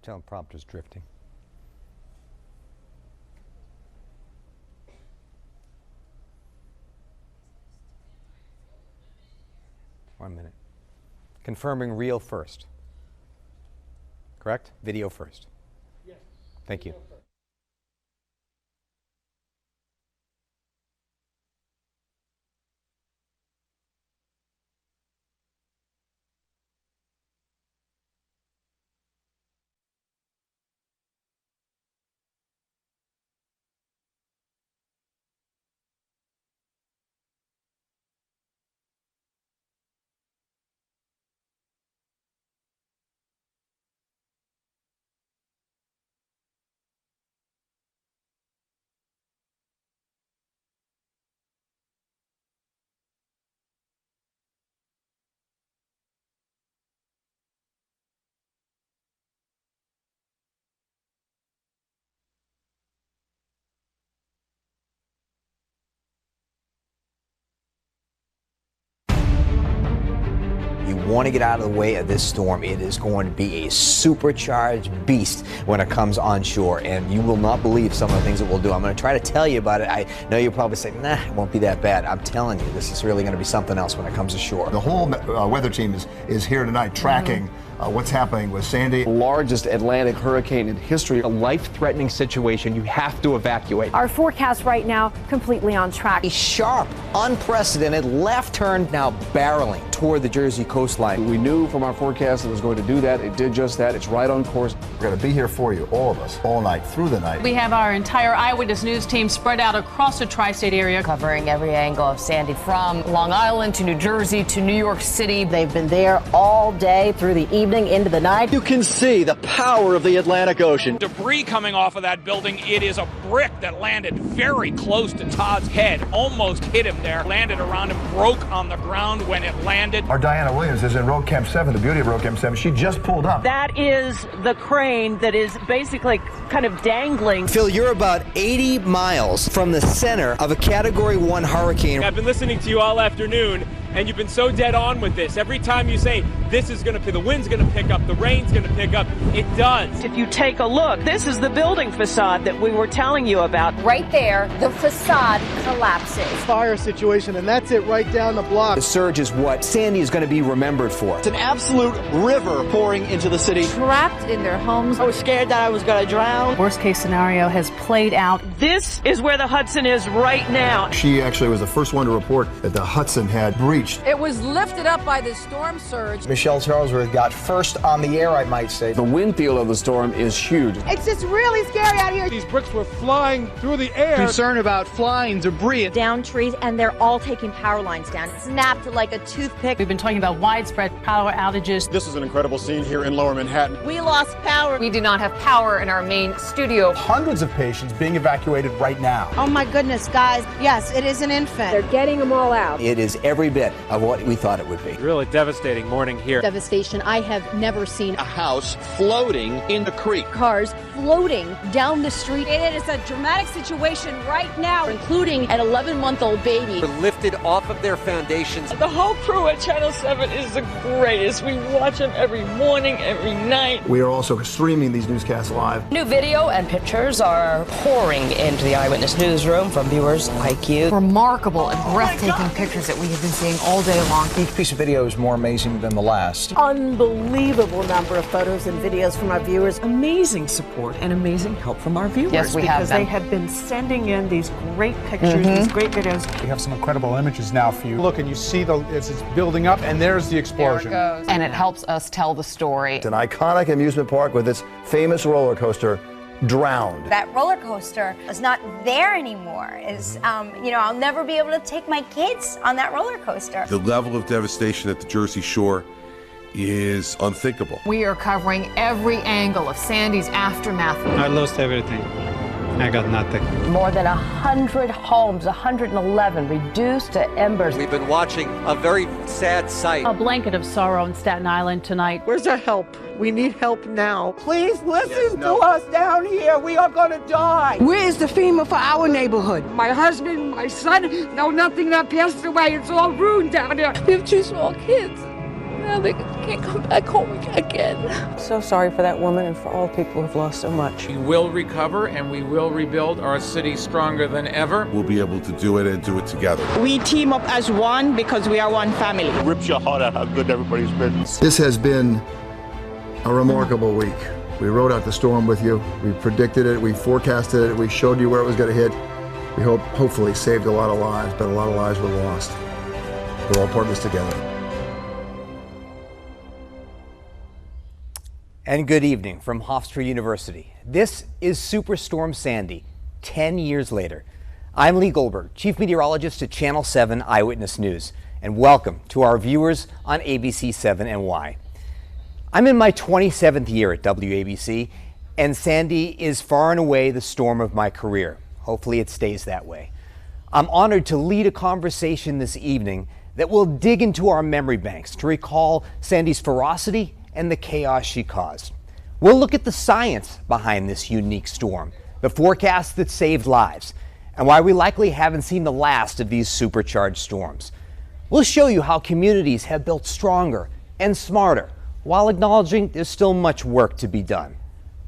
Teleprompter's drifting. One minute. Confirming reel first. Correct? Video first. Yes. Thank you. You want to get out of the way of this storm. It is going to be a supercharged beast when it comes onshore, and you will not believe some of the things it will do. I'm going to try to tell you about it. I know you'll probably say, nah, it won't be that bad. I'm telling you, this is really going to be something else when it comes ashore. The whole weather team is here tonight tracking what's happening with Sandy. Largest Atlantic hurricane in history. A life-threatening situation. You have to evacuate. Our forecast right now completely on track. A sharp, unprecedented left turn now barreling toward the Jersey coastline. We knew from our forecast it was going to do that. It did just that. It's right on course. We're going to be here for you, all of us, all night, through the night. We have our entire Eyewitness News team spread out across the tri-state area, covering every angle of Sandy from Long Island to New Jersey to New York City. They've been there all day through the evening into the night. You can see the power of the Atlantic Ocean. Debris coming off of that building. It is a brick that landed very close to Todd's head, almost hit him there, landed around him, broke on the ground when it landed. Our Diana Williams is in Road Camp 7, the beauty of Road Camp 7. She just pulled up. That is the crane that is basically kind of dangling. Phil, you're about 80 miles from the center of a Category 1 hurricane. I've been listening to you all afternoon, and you've been so dead on with this. Every time you say, this is going to, the wind's going to pick up, the rain's going to pick up, it does. If you take a look, this is the building facade that we were telling you about. Right there, the facade collapses. Fire situation, and that's it right down the block. The surge is what Sandy is going to be remembered for. It's an absolute river pouring into the city. Trapped in their homes. I was scared that I was going to drown. Worst case scenario has played out. This is where the Hudson is right now. She actually was the first one to report that the Hudson had breached. It was lifted up by the storm surge. Michelle Charlesworth got first on the air, I might say. The wind field of the storm is huge. It's just really scary out here. These bricks were flying through the air. Concern about flying debris. Down trees, and they're all taking power lines down. Snapped like a toothpick. We've been talking about widespread power outages. This is an incredible scene here in Lower Manhattan. We lost power. We do not have power in our main studio. Hundreds of patients being evacuated right now. Oh my goodness, guys. Yes, it is an infant. They're getting them all out. It is every bit of what we thought it would be. Really devastating morning here. Devastation I have never seen. A house floating in the creek. Cars floating down the street. It is a dramatic situation right now, Including an 11-month-old baby. Were lifted off of their foundations. The whole crew at Channel 7 is the greatest. We watch them every morning, every night. We are also streaming these newscasts live. New video and pictures are pouring into the Eyewitness newsroom from viewers like you. remarkable and breathtaking pictures that we have been seeing all day long. Each piece of video is more amazing than the last. Unbelievable number of photos and videos from our viewers. Amazing support and amazing help from our viewers. Yes, we have because them. they have been sending in these great pictures, these great videos. We have some incredible images now for you. Look, and you see as it's building up, and there's the explosion. There it goes. And it helps us tell the story. It's an iconic amusement park with its famous roller coaster, drowned. That roller coaster is not there anymore. I'll never be able to take my kids on that roller coaster. The level of devastation at the Jersey Shore is unthinkable. We are covering every angle of Sandy's aftermath. I lost everything. I got nothing. More than 100 homes, 111 reduced to embers. We've been watching a very sad sight. A blanket of sorrow in Staten Island tonight. Where's our help? We need help now. Please listen to us down here. We are going to die. Where is the FEMA for our neighborhood? My husband, my son, know nothing that passed away. It's all ruined down there. We have two small kids. Now they can can't come back home again. So sorry for that woman and for all people who've lost so much. We will recover and we will rebuild our city stronger than ever. We'll be able to do it and do it together. We team up as one because we are one family. It rips your heart out how good everybody's been. This has been a remarkable week. We rode out the storm with you. We predicted it. We forecasted it. We showed you where it was going to hit. We hopefully saved a lot of lives, but a lot of lives were lost. We're all part of this together. And good evening from Hofstra University. This is Superstorm Sandy, 10 years later. I'm Lee Goldberg, Chief Meteorologist at Channel 7 Eyewitness News, and welcome to our viewers on ABC 7 NY. I'm in my 27th year at WABC, and Sandy is far and away the storm of my career. Hopefully it stays that way. I'm honored to lead a conversation this evening that will dig into our memory banks to recall Sandy's ferocity and the chaos she caused. We'll look at the science behind this unique storm, the forecasts that saved lives, and why we likely haven't seen the last of these supercharged storms. We'll show you how communities have built stronger and smarter, while acknowledging there's still much work to be done.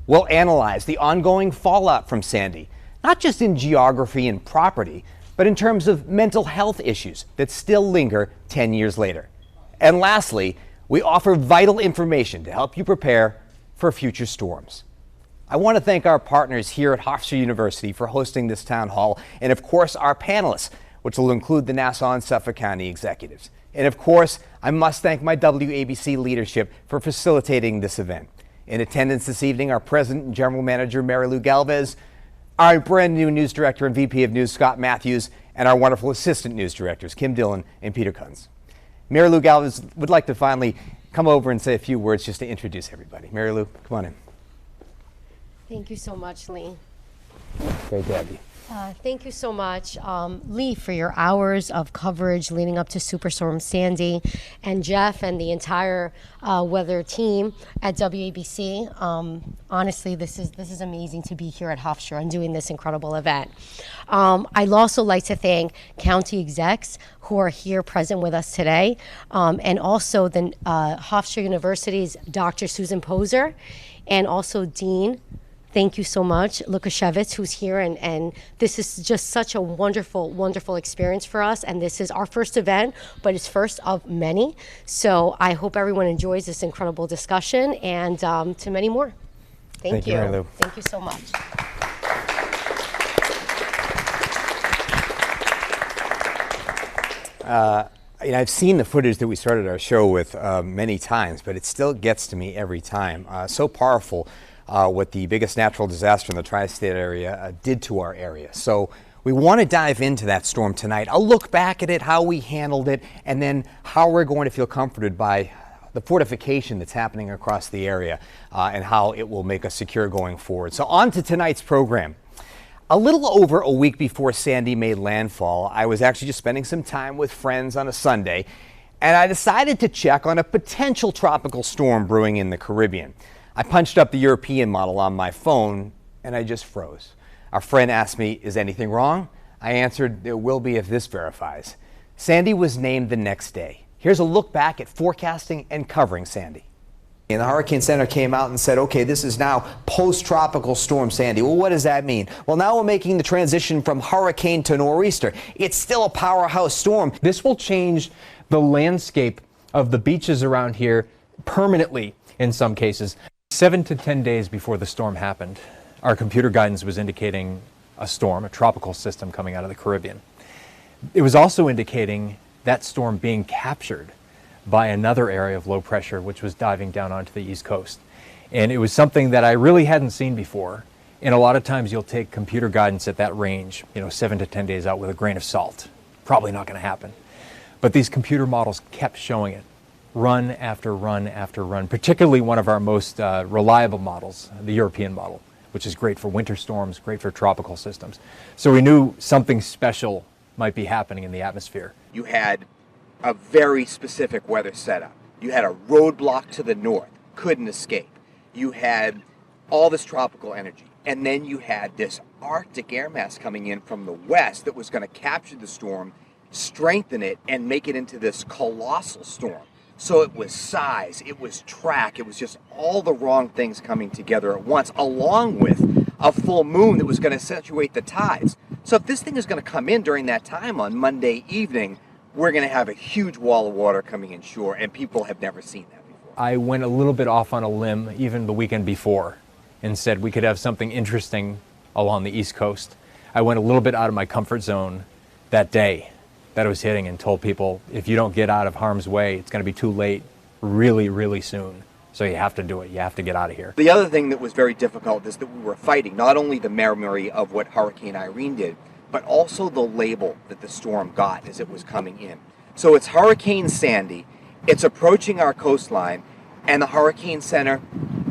We'll analyze the ongoing fallout from Sandy, not just in geography and property, but in terms of mental health issues that still linger 10 years later. And lastly, we offer vital information to help you prepare for future storms. I want to thank our partners here at Hofstra University for hosting this town hall, and of course our panelists, which will include the Nassau and Suffolk County executives. And of course, I must thank my WABC leadership for facilitating this event. In attendance this evening, our President and General Manager, Mary Lou Galvez, our brand new News Director and VP of News, Scott Matthews, and our wonderful Assistant News Directors, Kim Dillon and Peter Kunz. Mary Lou Galvez would like to finally come over and say a few words just to introduce everybody. Mary Lou, come on in. Thank you so much, Lee. Great to have you. Thank you so much, Lee, for your hours of coverage leading up to Superstorm Sandy, and Jeff and the entire weather team at WABC. Honestly, this is amazing to be here at Hofstra and doing this incredible event. I'd also like to thank county execs who are here present with us today, and also the Hofstra University's Dr. Susan Poser, and also Dean. Thank you so much, Lukashevitz, who's here, and this is just such a wonderful, wonderful experience for us, and this is our first event, but it's first of many, so I hope everyone enjoys this incredible discussion, and to many more. Thank you. Mary Lou. Thank you so much. I've seen the footage that we started our show with many times, but it still gets to me every time. So powerful. What the biggest natural disaster in the tri-state area did to our area. So we want to dive into that storm tonight. I'll look back at it, how we handled it, and then how we're going to feel comforted by the fortification that's happening across the area and how it will make us secure going forward. So on to tonight's program. A little over a week before Sandy made landfall, I was actually just spending some time with friends on a Sunday, and I decided to check on a potential tropical storm brewing in the Caribbean. I punched up the European model on my phone, and I just froze. Our friend asked me, is anything wrong? I answered, there will be if this verifies. Sandy was named the next day. Here's a look back at forecasting and covering Sandy. And the Hurricane Center came out and said, okay, this is now post-tropical storm Sandy. Well, what does that mean? Well, now we're making the transition from hurricane to nor'easter. It's still a powerhouse storm. This will change the landscape of the beaches around here permanently in some cases. 7 to 10 days before the storm happened, our computer guidance was indicating a storm, a tropical system coming out of the Caribbean. It was also indicating that storm being captured by another area of low pressure, which was diving down onto the East Coast. And it was something that I really hadn't seen before. And a lot of times you'll take computer guidance at that range, 7 to 10 days out with a grain of salt. Probably not going to happen. But these computer models kept showing it. Run after run after run, particularly one of our most reliable models, the European model, which is great for winter storms, great for tropical systems. So we knew something special might be happening in the atmosphere. You had a very specific weather setup. You had a roadblock to the north, couldn't escape. You had all this tropical energy. And then you had this Arctic air mass coming in from the west that was going to capture the storm, strengthen it, and make it into this colossal storm. So it was size, it was track, it was just all the wrong things coming together at once, along with a full moon that was going to accentuate the tides. So if this thing is going to come in during that time on Monday evening, we're going to have a huge wall of water coming inshore, and people have never seen that before. I went a little bit off on a limb even the weekend before and said we could have something interesting along the East Coast. I went a little bit out of my comfort zone that day that it was hitting and told people, if you don't get out of harm's way, it's going to be too late really, really soon. So you have to do it. You have to get out of here. The other thing that was very difficult is that we were fighting not only the memory of what Hurricane Irene did, but also the label that the storm got as it was coming in. So it's Hurricane Sandy, it's approaching our coastline, and the Hurricane Center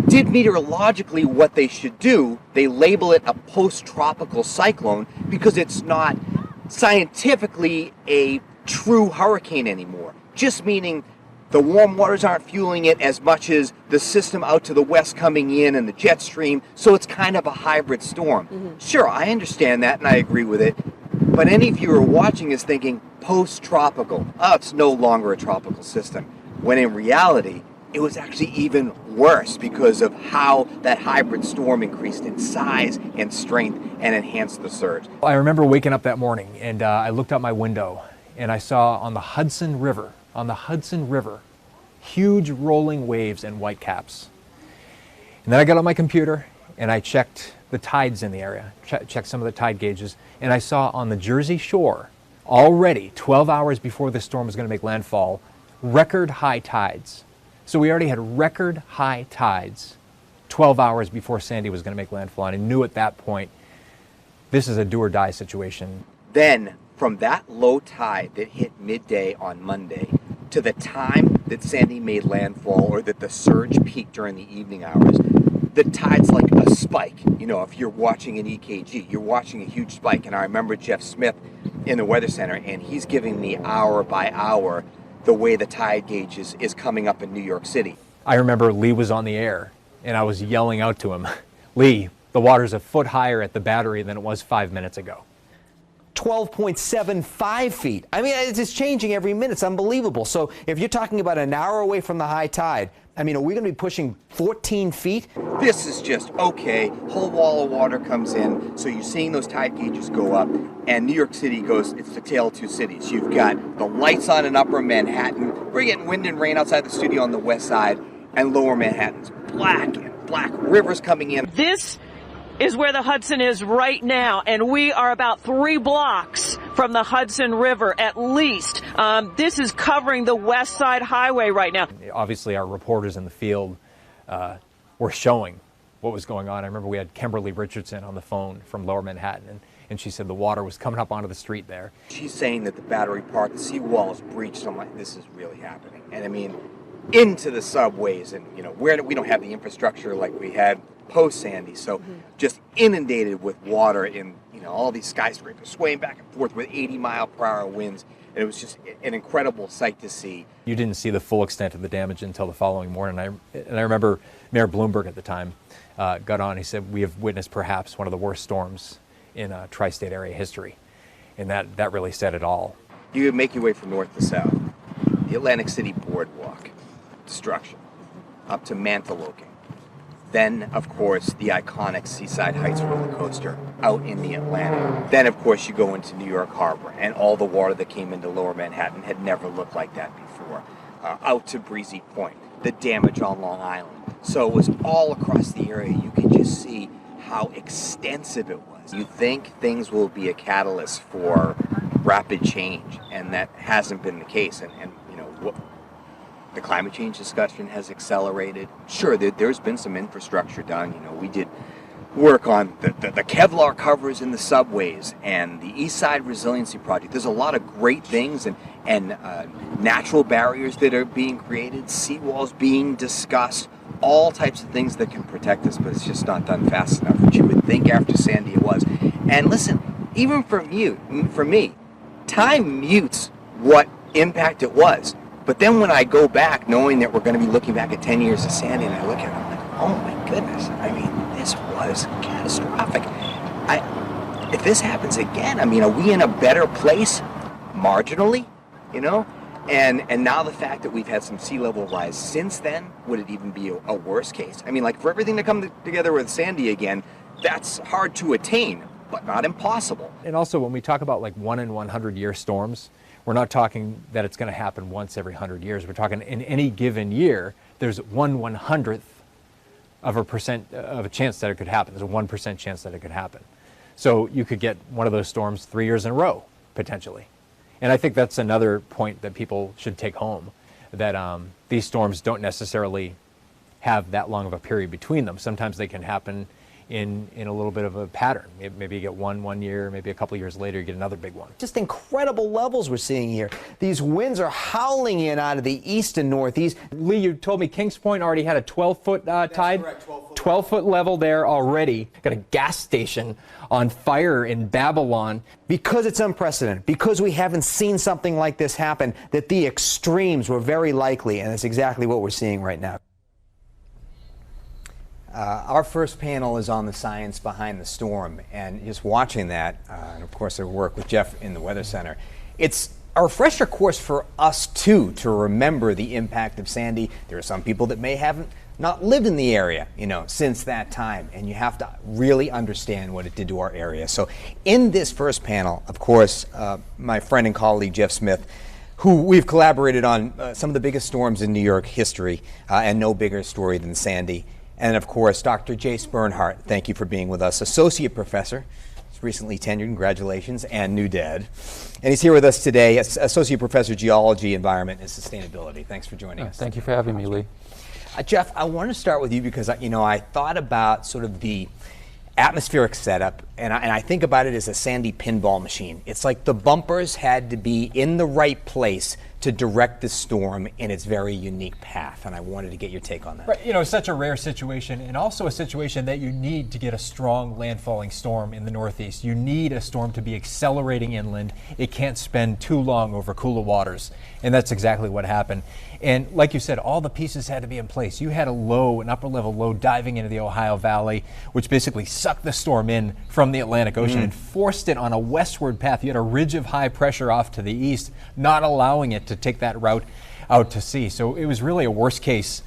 did meteorologically what they should do. They label it a post-tropical cyclone because it's not scientifically a true hurricane anymore, just meaning the warm waters aren't fueling it as much as the system out to the west coming in and the jet stream, so it's kind of a hybrid storm. Sure, I understand that and I agree with it, but any viewer watching is thinking post-tropical. Oh, it's no longer a tropical system, when in reality, it was actually even worse because of how that hybrid storm increased in size and strength and enhanced the surge. I remember waking up that morning and I looked out my window and I saw on the Hudson River, huge rolling waves and white caps. And then I got on my computer and I checked the tides in the area, checked some of the tide gauges, and I saw on the Jersey Shore, already 12 hours before the storm was going to make landfall, record high tides. So we already had record high tides 12 hours before Sandy was going to make landfall, and I knew at that point, this is a do or die situation. Then, from that low tide that hit midday on Monday to the time that Sandy made landfall, or that the surge peaked during the evening hours, the tide's like a spike. You know, if you're watching an EKG, you're watching a huge spike. And I remember Jeff Smith in the Weather Center, and he's giving me hour by hour the way the tide gauge is coming up in New York City. I remember Lee was on the air, and I was yelling out to him, Lee, the water's a foot higher at the Battery than it was 5 minutes ago. 12.75 feet. I mean, it's changing every minute. It's unbelievable. So if you're talking about an hour away from the high tide, I mean, are we going to be pushing 14 feet? This is just okay. Whole wall of water comes in, so you're seeing those tide gauges go up, and New York City goes, it's the tale of two cities. You've got the lights on in upper Manhattan. We're getting wind and rain outside the studio on the west side, and lower Manhattan's black and black rivers coming in. This is where the Hudson is right now, and we are about 3 blocks from the Hudson River at least. This is covering the West Side Highway right now. Obviously, our reporters in the field were showing what was going on. I remember we had Kimberly Richardson on the phone from Lower Manhattan, and she said the water was coming up onto the street there. She's saying that the Battery Park, the seawall is breached. I'm like, this is really happening. And I mean, into the subways, and you know, we don't have the infrastructure like we had post-Sandy, so just inundated with water in, you know, all these skyscrapers swaying back and forth with 80-mile-per-hour winds, and it was just an incredible sight to see. You didn't see the full extent of the damage until the following morning, and I remember Mayor Bloomberg at the time got on. He said, we have witnessed perhaps one of the worst storms in tri-state area history, and that really said it all. You make your way from north to south, the Atlantic City Boardwalk, destruction, up to Mantoloking. Then, of course, the iconic Seaside Heights roller coaster out in the Atlantic. Then, of course, you go into New York Harbor, and all the water that came into Lower Manhattan had never looked like that before. Out to Breezy Point, the damage on Long Island. So it was all across the area. You could just see how extensive it was. You think things will be a catalyst for rapid change, and that hasn't been the case. And you know, the climate change discussion has accelerated. Sure, there's been some infrastructure done. You know, we did work on the Kevlar covers in the subways and the East Side Resiliency Project. There's a lot of great things and natural barriers that are being created, seawalls being discussed, all types of things that can protect us, but it's just not done fast enough, which you would think after Sandy it was. And listen, even for me, time mutes what impact it was. But then when I go back, knowing that we're going to be looking back at 10 years of Sandy, and I look at it, I'm like, oh my goodness. I mean, this was catastrophic. If this happens again, I mean, are we in a better place marginally? You know, And now the fact that we've had some sea level rise since then, would it even be a worse case? I mean, like, for everything to come together with Sandy again, that's hard to attain, but not impossible. And also, when we talk about like 1 in 100 year storms, we're not talking that it's going to happen once every 100 years. We're talking in any given year, there's 1/100th of a chance that it could happen. There's a 1% chance that it could happen. So you could get one of those storms 3 years in a row, potentially. And I think that's another point that people should take home, that these storms don't necessarily have that long of a period between them. Sometimes they can happen in a little bit of a pattern. Maybe you get one year, maybe a couple years later you get another big one. Just incredible levels we're seeing here. These winds are howling in out of the east and northeast. Lee, you told me Kings Point already had a 12-foot tide. Correct, 12-foot level there already. Got a gas station on fire in Babylon. Because it's unprecedented, because we haven't seen something like this happen, that the extremes were very likely, and that's exactly what we're seeing right now. Our first panel is on the science behind the storm, and just watching that, and of course our work with Jeff in the Weather Center, it's a refresher course for us too to remember the impact of Sandy. There are some people that may haven't not lived in the area, since that time, and you have to really understand what it did to our area. So in this first panel, of course, my friend and colleague Jeff Smith, who we've collaborated on some of the biggest storms in New York history, and no bigger story than Sandy. And of course, Dr. Jace Bernhardt, thank you for being with us, Associate Professor, he's recently tenured, congratulations, and new dad. And he's here with us today, Associate Professor, Geology, Environment, and Sustainability. Thanks for joining us. Thank you for having me, Lee. Jeff, I want to start with you because, I thought about sort of the atmospheric setup, and I think about it as a Sandy pinball machine. It's like the bumpers had to be in the right place to direct the storm in its very unique path, and I wanted to get your take on that. Right, such a rare situation, and also a situation that you need to get a strong landfalling storm in the Northeast. You need a storm to be accelerating inland. It can't spend too long over cooler waters, and that's exactly what happened. And like you said, all the pieces had to be in place. You had an upper level low diving into the Ohio Valley, which basically sucked the storm in from the Atlantic Ocean and forced it on a westward path. You had a ridge of high pressure off to the east, not allowing it to take that route out to sea. So it was really a worst case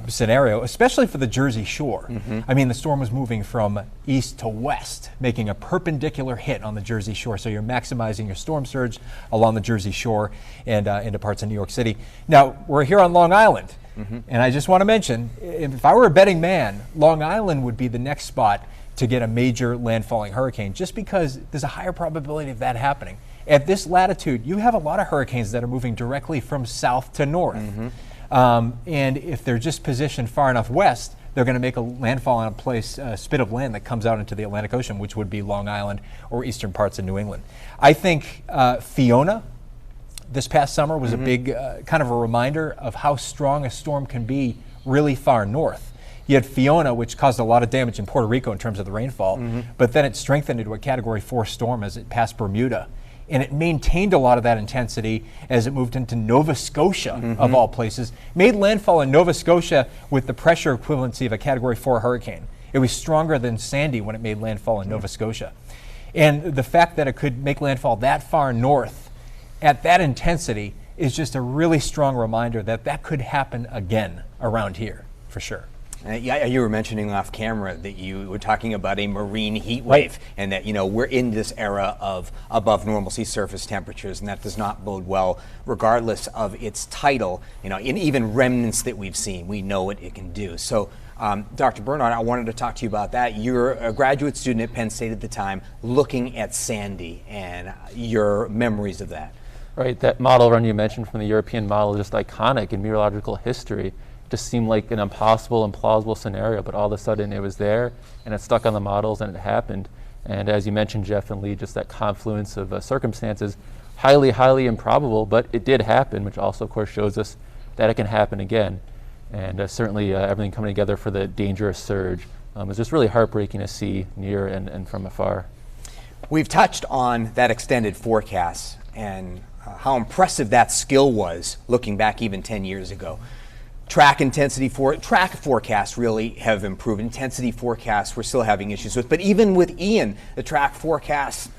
scenario, especially for the Jersey Shore. I mean, the storm was moving from east to west, making a perpendicular hit on the Jersey Shore. So you're maximizing your storm surge along the Jersey Shore and into parts of New York City. Now, we're here on Long Island, and I just want to mention, if I were a betting man, Long Island would be the next spot to get a major landfalling hurricane, just because there's a higher probability of that happening. At this latitude, you have a lot of hurricanes that are moving directly from south to north. And if they're just positioned far enough west, they're going to make a landfall on a spit of land that comes out into the Atlantic Ocean, which would be Long Island or eastern parts of New England. I think Fiona this past summer was a big kind of a reminder of how strong a storm can be really far north. You had Fiona, which caused a lot of damage in Puerto Rico in terms of the rainfall, but then it strengthened into a Category 4 storm as it passed Bermuda. And it maintained a lot of that intensity as it moved into Nova Scotia, of all places. Made landfall in Nova Scotia with the pressure equivalency of a Category 4 hurricane. It was stronger than Sandy when it made landfall in Nova Scotia. And the fact that it could make landfall that far north at that intensity is just a really strong reminder that that could happen again around here, for sure. You were mentioning off camera that you were talking about a marine heat wave, and that we're in this era of above normal sea surface temperatures, and that does not bode well, regardless of its title. In even remnants that we've seen, we know what it can do. So, Dr. Bernhardt, I wanted to talk to you about that. You're a graduate student at Penn State at the time, looking at Sandy and your memories of that. Right, that model run you mentioned from the European model is just iconic in meteorological history. Just seemed like an impossible, implausible scenario, but all of a sudden it was there and it stuck on the models and it happened. And as you mentioned, Jeff and Lee, just that confluence of circumstances, highly, highly improbable, but it did happen, which also, of course, shows us that it can happen again. And certainly everything coming together for the dangerous surge was just really heartbreaking to see near and from afar. We've touched on that extended forecast and how impressive that skill was looking back even 10 years ago. Track forecasts really have improved. Intensity forecasts we're still having issues with. But even with Ian, the track forecasts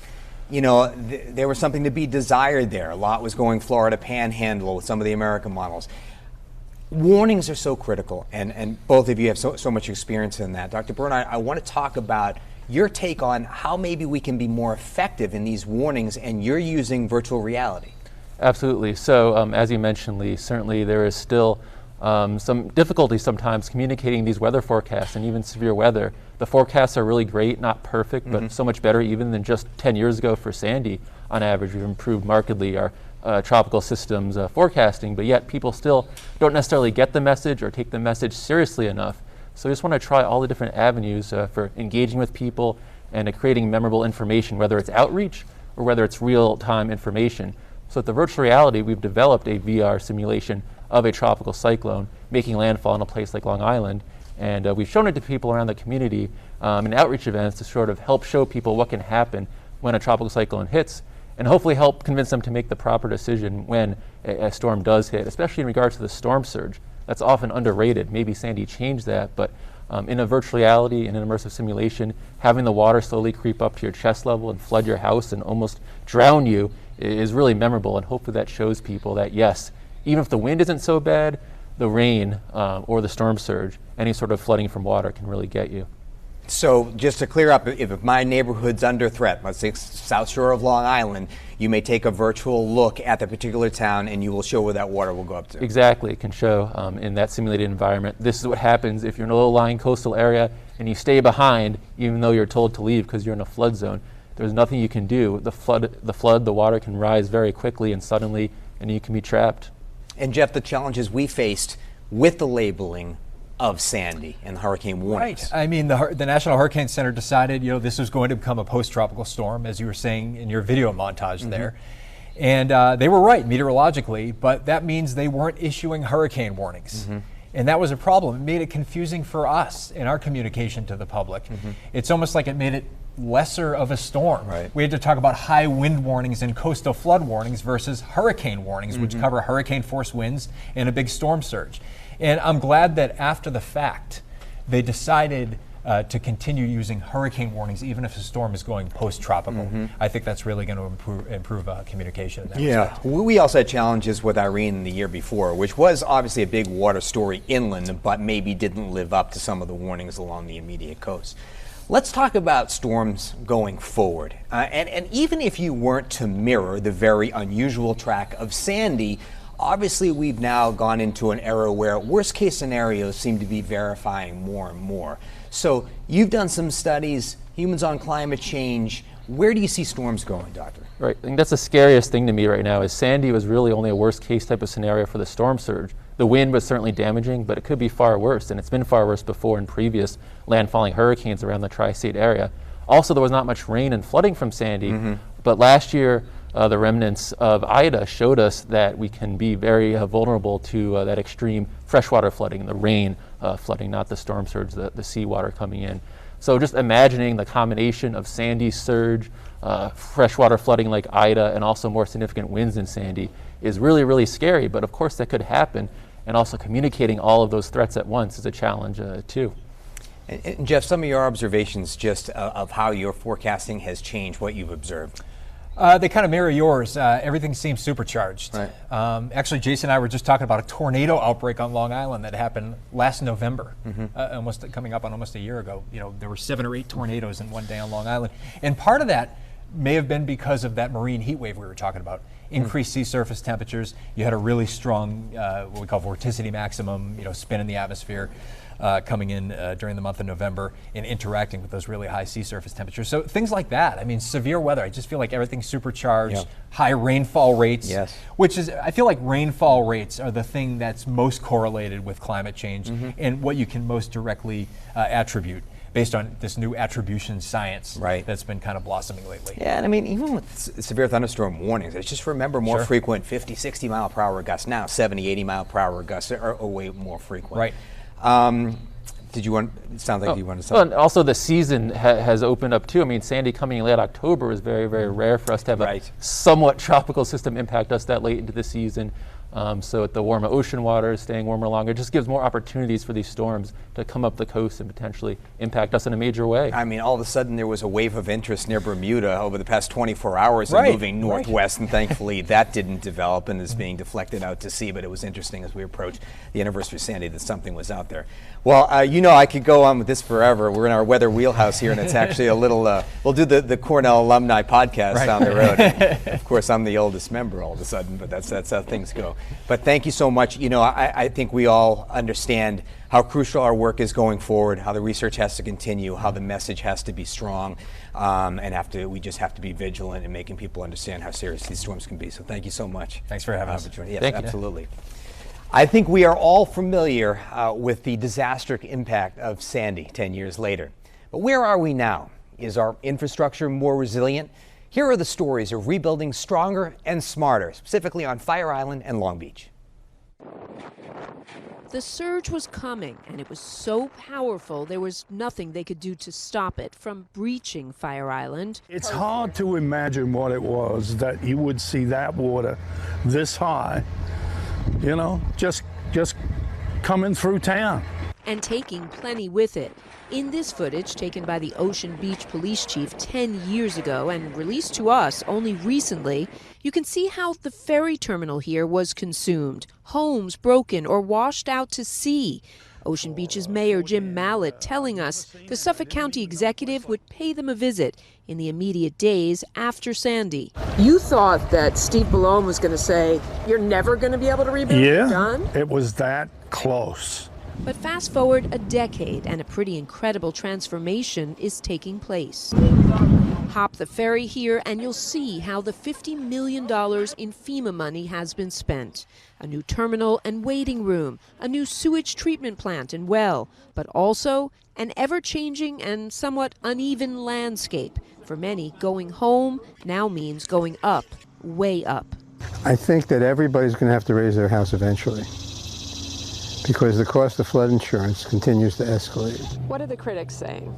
you know, there was something to be desired there. A lot was going Florida Panhandle with some of the American models. Warnings are so critical, and both of you have so much experience in that. Dr. Bernard, I want to talk about your take on how maybe we can be more effective in these warnings, and you're using virtual reality. Absolutely. So as you mentioned, Lee, certainly there is still some difficulty sometimes communicating these weather forecasts and even severe weather. The forecasts are really great, not perfect, but so much better even than just 10 years ago for Sandy. On average, we've improved markedly our tropical systems forecasting, but yet people still don't necessarily get the message or take the message seriously enough. So I just want to try all the different avenues for engaging with people and creating memorable information, whether it's outreach or whether it's real-time information. So at the virtual reality, we've developed a VR simulation of a tropical cyclone making landfall in a place like Long Island. And we've shown it to people around the community in outreach events to sort of help show people what can happen when a tropical cyclone hits, and hopefully help convince them to make the proper decision when a storm does hit, especially in regards to the storm surge. That's often underrated. Maybe Sandy changed that, but in a virtual reality, in an immersive simulation, having the water slowly creep up to your chest level and flood your house and almost drown you is really memorable, and hopefully that shows people that yes, even if the wind isn't so bad, the rain or the storm surge, any sort of flooding from water can really get you. So just to clear up, if my neighborhood's under threat, let's say South Shore of Long Island, you may take a virtual look at the particular town and you will show where that water will go up to. Exactly. It can show in that simulated environment. This is what happens if you're in a low-lying coastal area and you stay behind even though you're told to leave because you're in a flood zone. There's nothing you can do. The water can rise very quickly and suddenly, and you can be trapped. And Jeff, the challenges we faced with the labeling of Sandy and the hurricane warnings. Right. I mean, the National Hurricane Center decided, you know, this was going to become a post-tropical storm, as you were saying in your video montage there. And they were right meteorologically, but that means they weren't issuing hurricane warnings. And that was a problem. It made it confusing for us in our communication to the public. It's almost like it made it lesser of a storm. We had to talk about high wind warnings and coastal flood warnings versus hurricane warnings, which cover hurricane force winds and a big storm surge. And I'm glad that after the fact, they decided to continue using hurricane warnings even if the storm is going post-tropical. I think that's really going to improve communication in that respect. We also had challenges with Irene the year before, which was obviously a big water story inland, but maybe didn't live up to some of the warnings along the immediate coast. Let's talk about storms going forward. And even if you weren't to mirror the very unusual track of Sandy, obviously we've now gone into an era where worst case scenarios seem to be verifying more and more. So you've done some studies, Humans on Climate Change. Where do you see storms going, Doctor? Right, I think that's the scariest thing to me right now is Sandy was really only a worst case type of scenario for the storm surge. The wind was certainly damaging, but it could be far worse, and it's been far worse before in previous landfalling hurricanes around the tri-state area. Also, there was not much rain and flooding from Sandy, but last year the remnants of Ida showed us that we can be very vulnerable to that extreme freshwater flooding, the rain flooding, not the storm surge, the seawater coming in. So just imagining the combination of Sandy's surge, freshwater flooding like Ida, and also more significant winds in Sandy is really, really scary. But of course that could happen. And also communicating all of those threats at once is a challenge too. And Jeff, some of your observations just of how your forecasting has changed, what you've observed. They kind of mirror yours. Everything seems supercharged. Actually, Jason and I were just talking about a tornado outbreak on Long Island that happened last November, almost coming up on almost a year ago. You know, there were 7 or 8 tornadoes in one day on Long Island, and part of that may have been because of that marine heat wave we were talking about. Increased sea surface temperatures. You had a really strong, what we call vorticity maximum, spin in the atmosphere. Coming in during the month of November and interacting with those really high sea surface temperatures. So things like that. I mean, severe weather. I just feel like everything's supercharged. High rainfall rates, which is, I feel like rainfall rates are the thing that's most correlated with climate change and what you can most directly attribute based on this new attribution science that's been kind of blossoming lately. Yeah, and I mean, even with severe thunderstorm warnings, I just remember more frequent 50, 60 mile per hour gusts. Now 70, 80 mile per hour gusts are way more frequent. Did you want, it sounds like you wanted to say. Well, and also the season has opened up too. I mean, Sandy coming in late October is very, very rare for us to have a somewhat tropical system impact us that late into the season. So the warmer ocean water is staying warmer longer. It just gives more opportunities for these storms to come up the coast and potentially impact us in a major way. I mean, all of a sudden there was a wave of interest near Bermuda over the past 24 hours of moving northwest, and thankfully that didn't develop and is being deflected out to sea. But it was interesting as we approached the anniversary of Sandy that something was out there. Well, you know, I could go on with this forever. We're in our weather wheelhouse here, and it's actually a little, we'll do the Cornell alumni podcast down the road. And of course, I'm the oldest member all of a sudden, but that's how things go. But thank you so much. You know, I think we all understand how crucial our work is going forward, how the research has to continue, how the message has to be strong, and we just have to be vigilant in making people understand how serious these storms can be. So thank you so much. Thanks for having us. Yes, thank you. absolutely. I think we are all familiar with the disastrous impact of Sandy 10 years later. But where are we now? Is our infrastructure more resilient? Here are the stories of rebuilding stronger and smarter, specifically on Fire Island and Long Beach. The surge was coming, and it was so powerful there was nothing they could do to stop it from breaching Fire Island. It's hard to imagine what it was that you would see that water this high, you know, just coming through town. And taking plenty with it. In this footage taken by the Ocean Beach police chief 10 years ago and released to us only recently, you can see how the ferry terminal here was consumed, homes broken or washed out to sea. Ocean Beach's Mayor Jim Mallett telling us the Suffolk County executive would pay them a visit in the immediate days after Sandy. You thought that Steve Ballone was going to say, you're never going to be able to rebuild? Yeah, Done? It was that close. But fast forward a decade and a pretty incredible transformation is taking place. Hop the ferry here and you'll see how the $50 million in FEMA money has been spent. A new terminal and waiting room, a new sewage treatment plant and well, but also an ever-changing and somewhat uneven landscape. For many, going home now means going up, way up. I think that everybody's going to have to raise their house eventually, because the cost of flood insurance continues to escalate. What are the critics saying?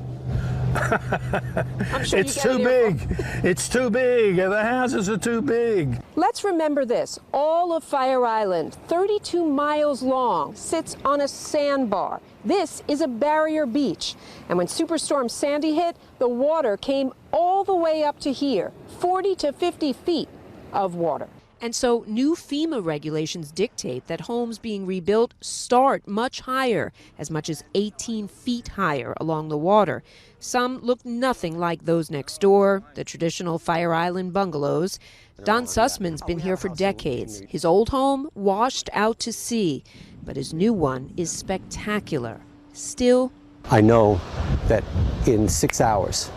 It's too big. It's too big. The houses are too big. Let's remember this. All of Fire Island, 32 miles long, sits on a sandbar. This is a barrier beach. And when Superstorm Sandy hit, the water came all the way up to here, 40 to 50 feet of water. And so new FEMA regulations dictate that homes being rebuilt start much higher, as much as 18 feet higher along the water. Some look nothing like those next door, the traditional Fire Island bungalows. Don Sussman's been here for decades. His old home washed out to sea, but his new one is spectacular. Still, I know that in 6 hours,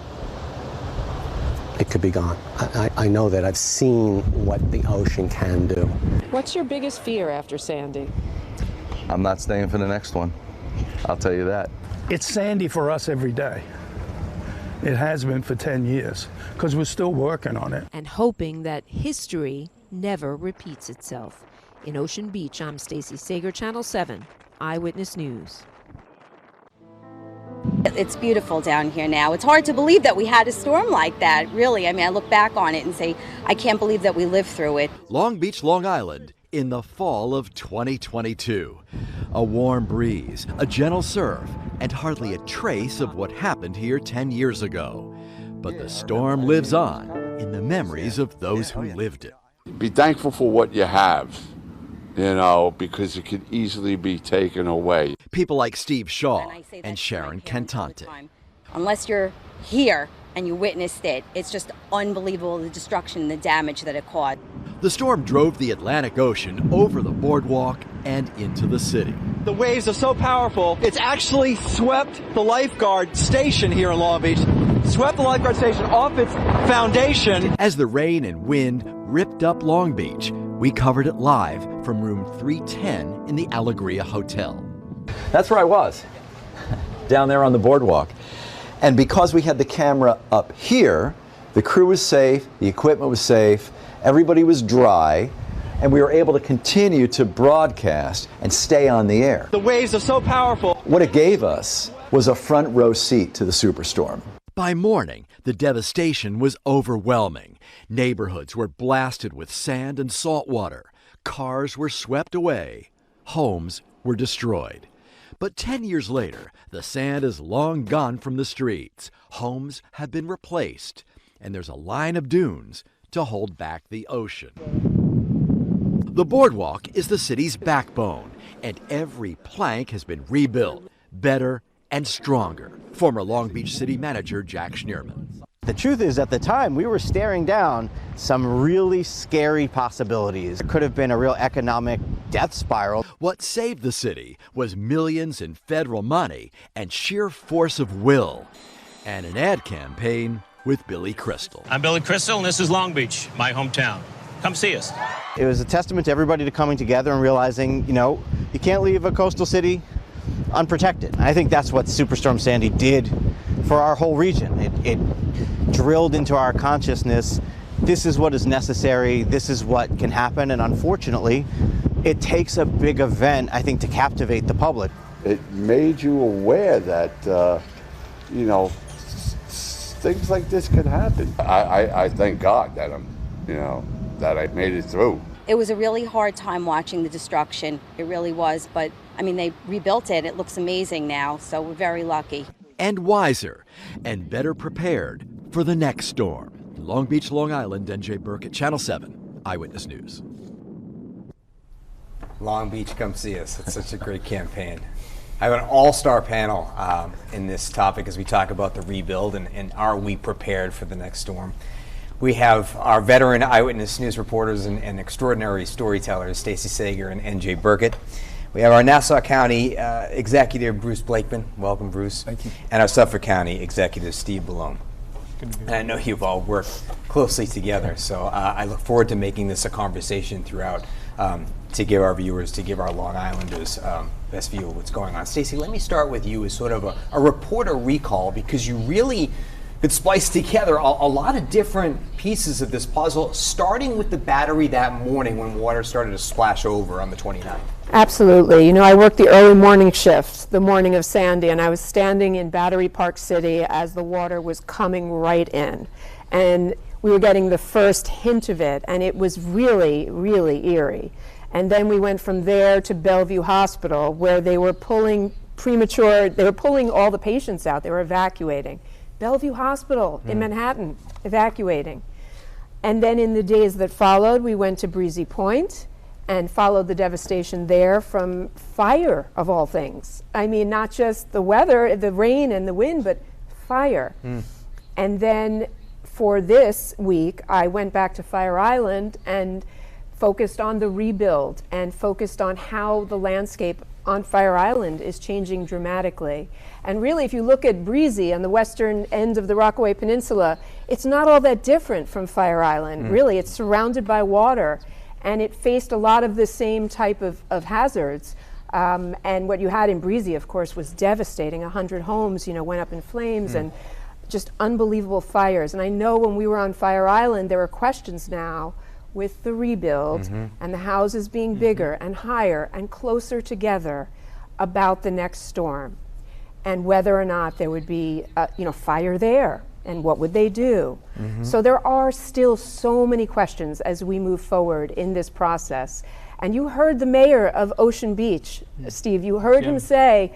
it could be gone. I know that. I've seen what the ocean can do. What's your biggest fear after Sandy? I'm not staying for the next one. I'll tell you that. It's Sandy for us every day. It has been for 10 years, because we're still working on it. And hoping that history never repeats itself. In Ocean Beach, I'm Stacey Sager, Channel 7, Eyewitness News. It's beautiful down here now. It's hard to believe that we had a storm like that, really. I mean, I look back on it and say, I can't believe that we lived through it. Long Beach, Long Island, in the fall of 2022. A warm breeze, a gentle surf, and hardly a trace of what happened here 10 years ago. But the storm lives on in the memories of those who lived it. Be thankful for what you have, you know, because it could easily be taken away. People like Steve Shaw and Sharon Cantante. Unless you're here and you witnessed it, it's just unbelievable, the destruction, the damage that it caused. The storm drove the Atlantic Ocean over the boardwalk and into the city. The waves are so powerful, it's actually swept the lifeguard station here in Long Beach, swept the lifeguard station off its foundation. As the rain and wind ripped up Long Beach, we covered it live from room 310 in the Alegria Hotel. That's where I was, down there on the boardwalk. And because we had the camera up here, the crew was safe, the equipment was safe, everybody was dry, and we were able to continue to broadcast and stay on the air. The waves are so powerful. What it gave us was a front row seat to the superstorm. By morning, the devastation was overwhelming. Neighborhoods were blasted with sand and salt water. Cars were swept away. Homes were destroyed. But 10 years later, the sand is long gone from the streets. Homes have been replaced, and there's a line of dunes to hold back the ocean. The boardwalk is the city's backbone, and every plank has been rebuilt, better and stronger. Former Long Beach City Manager Jack Schneerman. The truth is, at the time, we were staring down some really scary possibilities. It could have been a real economic death spiral. What saved the city was millions in federal money and sheer force of will, and an ad campaign with Billy Crystal. I'm Billy Crystal, and this is Long Beach, my hometown. Come see us. It was a testament to everybody to coming together and realizing, you can't leave a coastal city unprotected. And I think that's what Superstorm Sandy did for our whole region. It drilled into our consciousness, this is what is necessary, this is what can happen, and unfortunately, it takes a big event, I think, to captivate the public. It made you aware that, things like this could happen. I thank God that that I made it through. It was a really hard time watching the destruction. It really was, but they rebuilt it. It looks amazing now, so we're very lucky. And wiser, and better prepared for the next storm. Long Beach, Long Island, NJ Burkett, Channel 7, Eyewitness News. Long Beach, come see us. It's such a great campaign. I have an all-star panel in this topic as we talk about the rebuild and are we prepared for the next storm. We have our veteran Eyewitness News reporters and extraordinary storytellers, Stacey Sager and NJ Burkett. We have our Nassau County Executive, Bruce Blakeman. Welcome, Bruce. Thank you. And our Suffolk County Executive, Steve Ballone. And I know you've all worked closely together, so I look forward to making this a conversation throughout to give our viewers, to give our Long Islanders best view of what's going on. Stacey, let me start with you as sort of a reporter recall, because you really could splice together a lot of different pieces of this puzzle, starting with the battery that morning when water started to splash over on the 29th. Absolutely. I worked the early morning shift, the morning of Sandy, and I was standing in Battery Park City as the water was coming right in. And we were getting the first hint of it, and it was really, really eerie. And then we went from there to Bellevue Hospital, where they were pulling all the patients out. They were evacuating. Bellevue Hospital in Manhattan, evacuating. And then in the days that followed, we went to Breezy Point and followed the devastation there from fire, of all things. Not just the weather, the rain and the wind, but fire. And then for this week, I went back to Fire Island and focused on the rebuild and focused on how the landscape on Fire Island is changing dramatically. And really, if you look at Breezy on the western end of the Rockaway Peninsula, it's not all that different from Fire Island. Really, it's surrounded by water, and it faced a lot of the same type of hazards. And what you had in Breezy, of course, was devastating. 100 homes, went up in flames and just unbelievable fires. And I know when we were on Fire Island, there are questions now with the rebuild and the houses being bigger and higher and closer together about the next storm, and whether or not there would be fire there, and what would they do. So there are still so many questions as we move forward in this process. And you heard the mayor of Ocean Beach, Steve, you heard him say,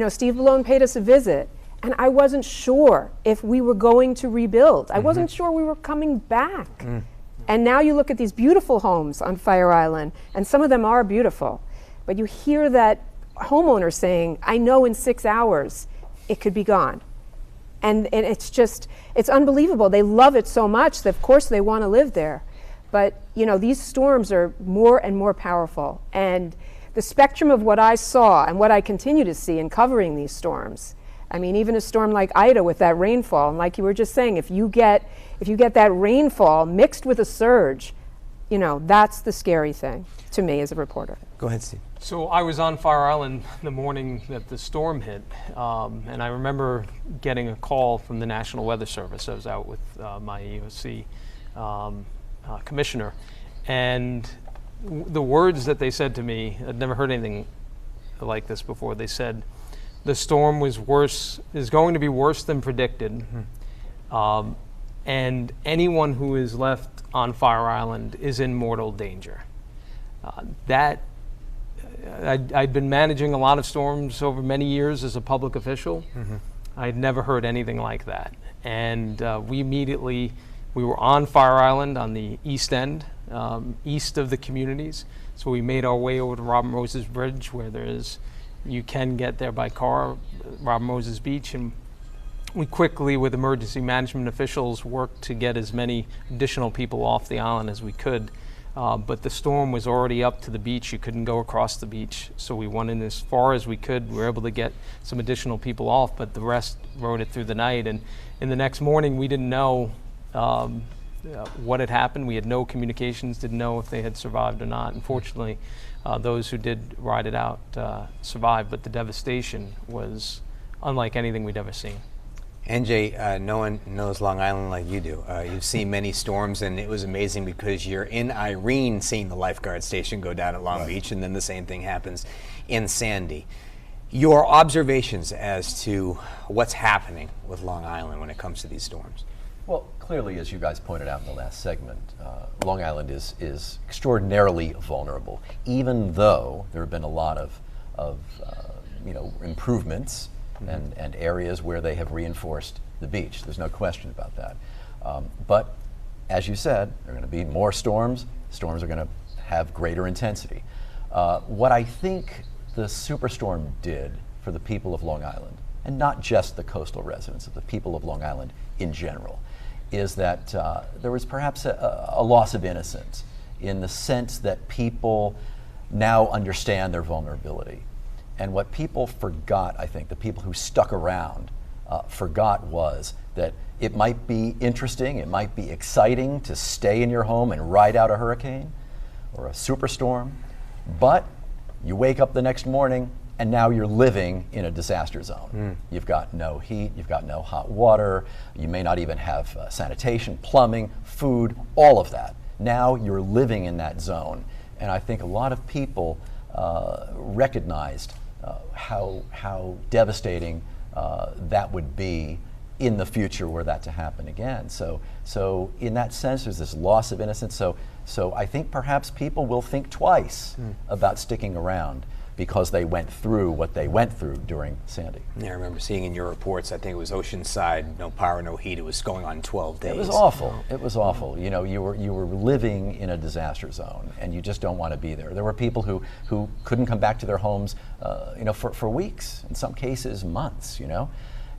Steve Ballone paid us a visit, and I wasn't sure if we were going to rebuild. I wasn't sure we were coming back. And now you look at these beautiful homes on Fire Island, and some of them are beautiful, but you hear that homeowner saying, I know in 6 hours it could be gone. And it's unbelievable. They love it so much that of course they want to live there. But these storms are more and more powerful. And the spectrum of what I saw and what I continue to see in covering these storms, even a storm like Ida with that rainfall, and like you were just saying, if you get that rainfall mixed with a surge, that's the scary thing to me as a reporter. Go ahead, Steve. So I was on Fire Island the morning that the storm hit, and I remember getting a call from the National Weather Service. I was out with my EOC commissioner, and the words that they said to me, I'd never heard anything like this before. They said, the storm is going to be worse than predicted, and anyone who is left on Fire Island is in mortal danger. I'd been managing a lot of storms over many years as a public official. I'd never heard anything like that. And we were on Fire Island on the east end, east of the communities. So we made our way over to Robert Moses Bridge, where you can get there by car, Robert Moses Beach, and we quickly, with emergency management officials, worked to get as many additional people off the island as we could. But the storm was already up to the beach. You couldn't go across the beach. So we went in as far as we could. We were able to get some additional people off, but the rest rode it through the night. And in the next morning, we didn't know what had happened. We had no communications, didn't know if they had survived or not. Unfortunately, those who did ride it out survived, but the devastation was unlike anything we'd ever seen. NJ, no one knows Long Island like you do. You've seen many storms, and it was amazing because you're in Irene seeing the lifeguard station go down at Long Beach, and then the same thing happens in Sandy. Your observations as to what's happening with Long Island when it comes to these storms? Well, clearly, as you guys pointed out in the last segment, Long Island is extraordinarily vulnerable, even though there have been a lot of improvements and areas where they have reinforced the beach. There's no question about that. But as you said, there are going to be more storms. Storms are going to have greater intensity. What I think the superstorm did for the people of Long Island, and not just the coastal residents, of the people of Long Island in general, is that there was perhaps a loss of innocence in the sense that people now understand their vulnerability. And what people forgot, I think, the people who stuck around forgot was that it might be interesting, it might be exciting to stay in your home and ride out a hurricane or a superstorm, but you wake up the next morning and now you're living in a disaster zone. You've got no heat, you've got no hot water, you may not even have sanitation, plumbing, food, all of that. Now you're living in that zone. And I think a lot of people recognized how devastating that would be in the future were that to happen again. So in that sense, there's this loss of innocence. So I think perhaps people will think twice about sticking around because they went through what they went through during Sandy. Yeah, I remember seeing in your reports, I think it was Oceanside, no power, no heat. It was going on 12 days. It was awful. It was awful. You know, you were living in a disaster zone, and you just don't want to be there. There were people who couldn't come back to their homes, for weeks, in some cases months.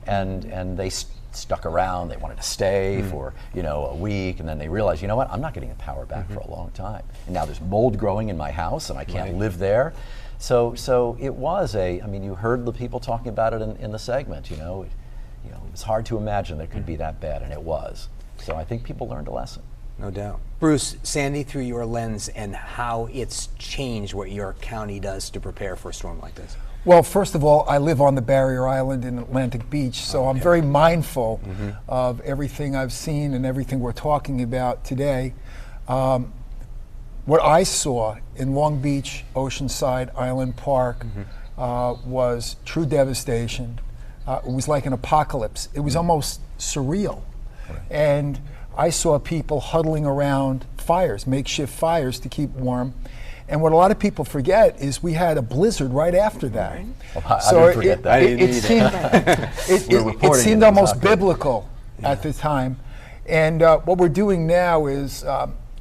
And they stuck around. They wanted to stay for a week, and then they realized, you know what, I'm not getting the power back for a long time. And now there's mold growing in my house, and I can't live there. So it was you heard the people talking about it in the segment. It's hard to imagine that it could be that bad, and it was. So I think people learned a lesson. No doubt. Bruce, Sandy, through your lens and how it's changed what your county does to prepare for a storm like this. Well, first of all, I live on the barrier island in Atlantic Beach, so I'm very mindful of everything I've seen and everything we're talking about today. What I saw in Long Beach, Oceanside, Island Park was true devastation. It was like an apocalypse. It was almost surreal. And I saw people huddling around fires, makeshift fires to keep warm. And what a lot of people forget is we had a blizzard right after that. I didn't forget that. It seemed almost biblical at the time. And what we're doing now is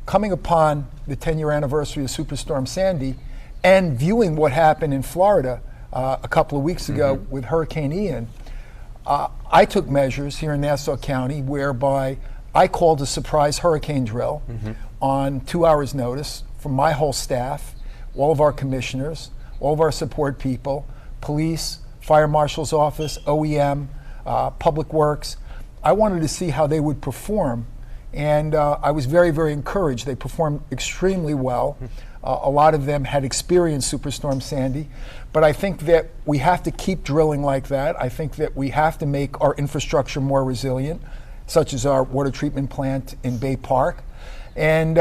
coming upon the 10-year anniversary of Superstorm Sandy and viewing what happened in Florida a couple of weeks ago with Hurricane Ian. I took measures here in Nassau County whereby I called a surprise hurricane drill on 2 hours' notice from my whole staff, all of our commissioners, all of our support people, police, fire marshal's office, OEM, public works. I wanted to see how they would perform, and I was very, very encouraged. They performed extremely well. A lot of them had experienced Superstorm Sandy, but I think that we have to keep drilling like that. I think that we have to make our infrastructure more resilient, such as our water treatment plant in Bay Park. And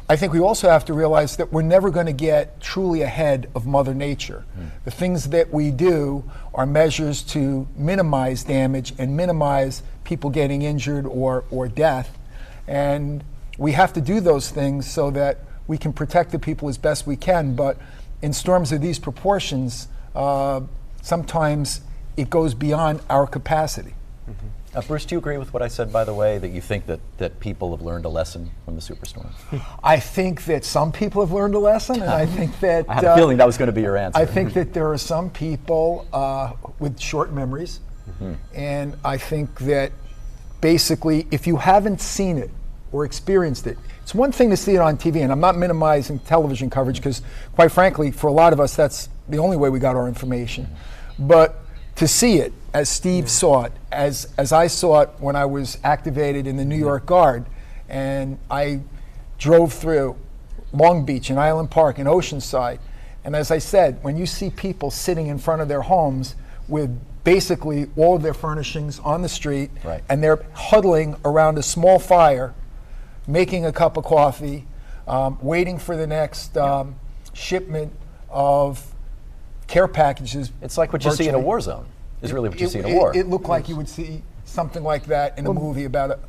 I think we also have to realize that we're never going to get truly ahead of Mother Nature. The things that we do are measures to minimize damage and minimize people getting injured or death. And we have to do those things so that we can protect the people as best we can, but in storms of these proportions, sometimes it goes beyond our capacity. Bruce, do you agree with what I said, by the way, that you think that people have learned a lesson from the superstorm? I think that some people have learned a lesson, and I think that... I had a feeling that was going to be your answer. I think that there are some people with short memories, and I think that basically, if you haven't seen it or experienced it, it's one thing to see it on TV, and I'm not minimizing television coverage, because quite frankly, for a lot of us, that's the only way we got our information. But to see it, as Steve saw it, as I saw it when I was activated in the New York Guard, and I drove through Long Beach and Island Park and Oceanside, and as I said, when you see people sitting in front of their homes with basically all of their furnishings on the street, and they're huddling around a small fire, making a cup of coffee, waiting for the next shipment of care packages. It's like what you see in a war zone, is really what you see in a war. It looked like you would see something like that in a movie about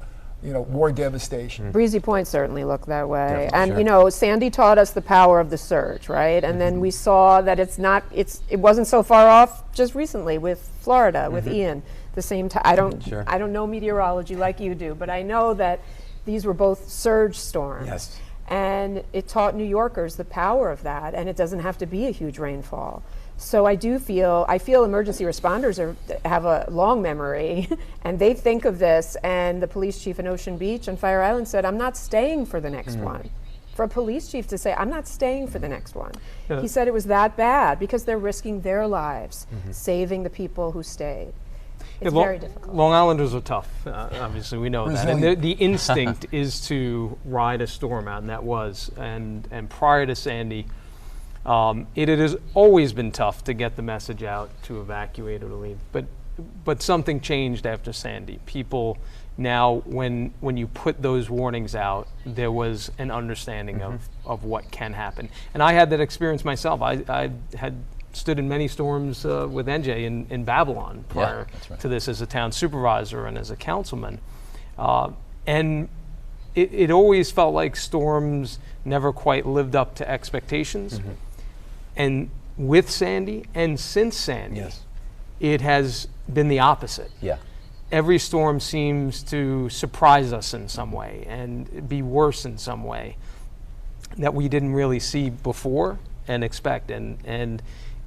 war devastation. Breezy Point certainly looked that way. Definitely, and Sandy taught us the power of the surge, right? And then we saw that it wasn't so far off just recently with Florida, with Ian. The same time, I don't know meteorology like you do, but I know that these were both surge storms. Yes. And it taught New Yorkers the power of that, and it doesn't have to be a huge rainfall. So I feel emergency responders have a long memory, and they think of this, and the police chief in Ocean Beach and Fire Island said, I'm not staying for the next one. For a police chief to say, I'm not staying for the next one. He said it was that bad because they're risking their lives, saving the people who stayed. It's very difficult. Long Islanders are tough, obviously we know that. And the instinct is to ride a storm out, and that was. And prior to Sandy, it has always been tough to get the message out to evacuate or to leave. But something changed after Sandy. People now, when you put those warnings out, there was an understanding of what can happen. And I had that experience myself. I had stood in many storms with NJ in Babylon prior to this as a town supervisor and as a councilman. And it always felt like storms never quite lived up to expectations. And with Sandy and since Sandy, it has been the opposite. Every storm seems to surprise us in some way and be worse in some way that we didn't really see before and expect. And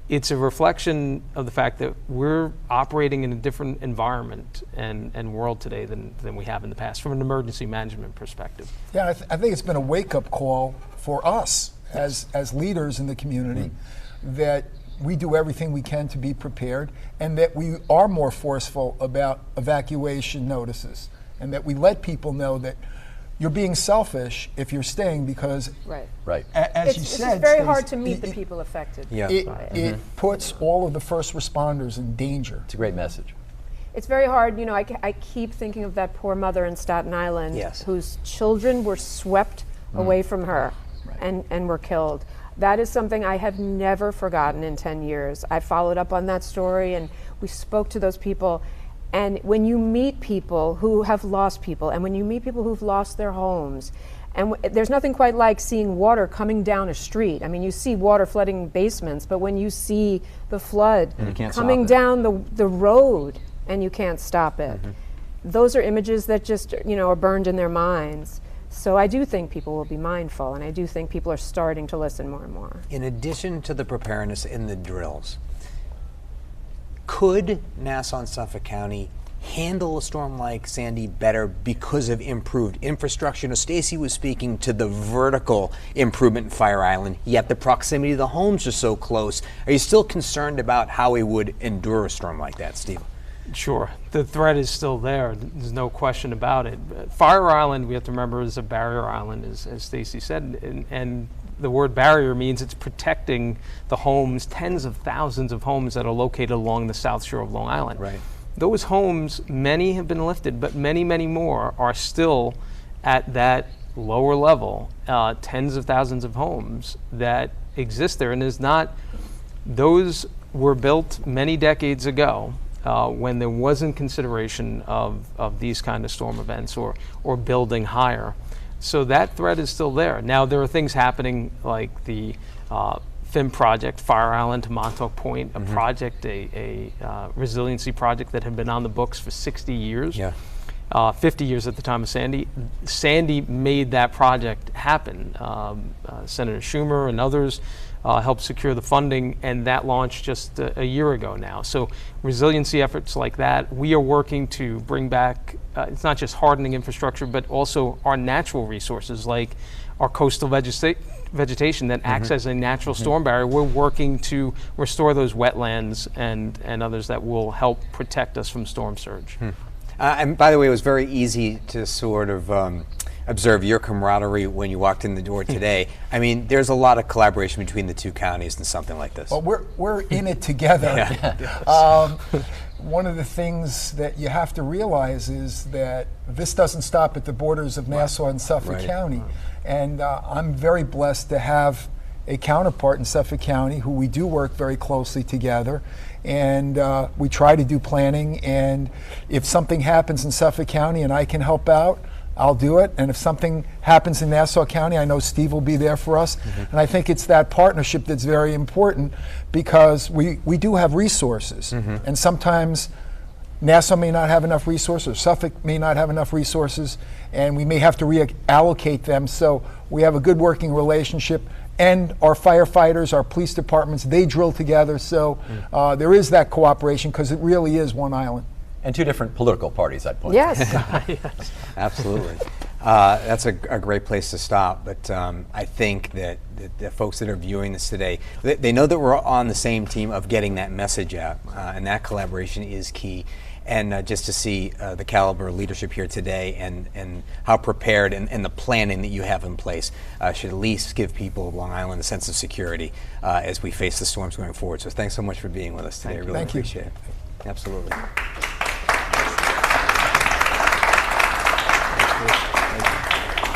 it's a reflection of the fact that we're operating in a different environment and world today than we have in the past from an emergency management perspective. Yeah, I think it's been a wake-up call for us as leaders in the community that we do everything we can to be prepared, and that we are more forceful about evacuation notices, and that we let people know that you're being selfish if you're staying, because as you said, it's very hard to meet the people affected. It puts all of the first responders in danger. It's a great message. It's very hard. I keep thinking of that poor mother in Staten Island whose children were swept away from her and were killed. That is something I have never forgotten in 10 years. I followed up on that story, and we spoke to those people. And when you meet people who have lost people, and when you meet people who've lost their homes, and there's nothing quite like seeing water coming down a street. I mean, you see water flooding basements, but when you see the flood coming down the road and you can't stop it, those are images that just are burned in their minds. So I do think people will be mindful, and I do think people are starting to listen more and more. In addition to the preparedness in the drills, could Nassau and Suffolk County handle a storm like Sandy better because of improved infrastructure? Stacy was speaking to the vertical improvement in Fire Island, yet the proximity of the homes are so close. Are you still concerned about how we would endure a storm like that, Steve? Sure. The threat is still there. There's no question about it. Fire Island, we have to remember, is a barrier island, as Stacy said, and the word barrier means it's protecting the homes, tens of thousands of homes that are located along the south shore of Long Island. Those homes, many have been lifted, but many, many more are still at that lower level, tens of thousands of homes that exist there. And those were built many decades ago, when there wasn't consideration of these kind of storm events or building higher. So that threat is still there. Now there are things happening like the FIM project, Fire Island to Montauk Point, a project, a resiliency project that had been on the books for 60 years. 50 years at the time of Sandy. Sandy made that project happen. Senator Schumer and others helped secure the funding, and that launched just a year ago now. So resiliency efforts like that, we are working to bring back, it's not just hardening infrastructure, but also our natural resources like our coastal vegetation that acts as a natural storm barrier. We're working to restore those wetlands and others that will help protect us from storm surge. And by the way, it was very easy to sort of observe your camaraderie when you walked in the door today. I mean, there's a lot of collaboration between the two counties in something like this. Well, we're in it together. One of the things that you have to realize is that this doesn't stop at the borders of Nassau and Suffolk County. And I'm very blessed to have a counterpart in Suffolk County who we do work very closely together. And we try to do planning. And if something happens in Suffolk County and I can help out, I'll do it. And if something happens in Nassau County, I know Steve will be there for us. And I think it's that partnership that's very important because we do have resources. And sometimes Nassau may not have enough resources, Suffolk may not have enough resources, and we may have to reallocate them. So we have a good working relationship. And our firefighters, our police departments, they drill together. So there is that cooperation because it really is one island. And two different political parties, I'd point Yes. Yes. Absolutely. That's a great place to stop. But I think that the folks that are viewing this today, they know that we're on the same team of getting that message out, and that collaboration is key. And just to see the caliber of leadership here today and how prepared and the planning that you have in place should at least give people of Long Island a sense of security as we face the storms going forward. So thanks so much for being with us today. I really appreciate it. Absolutely.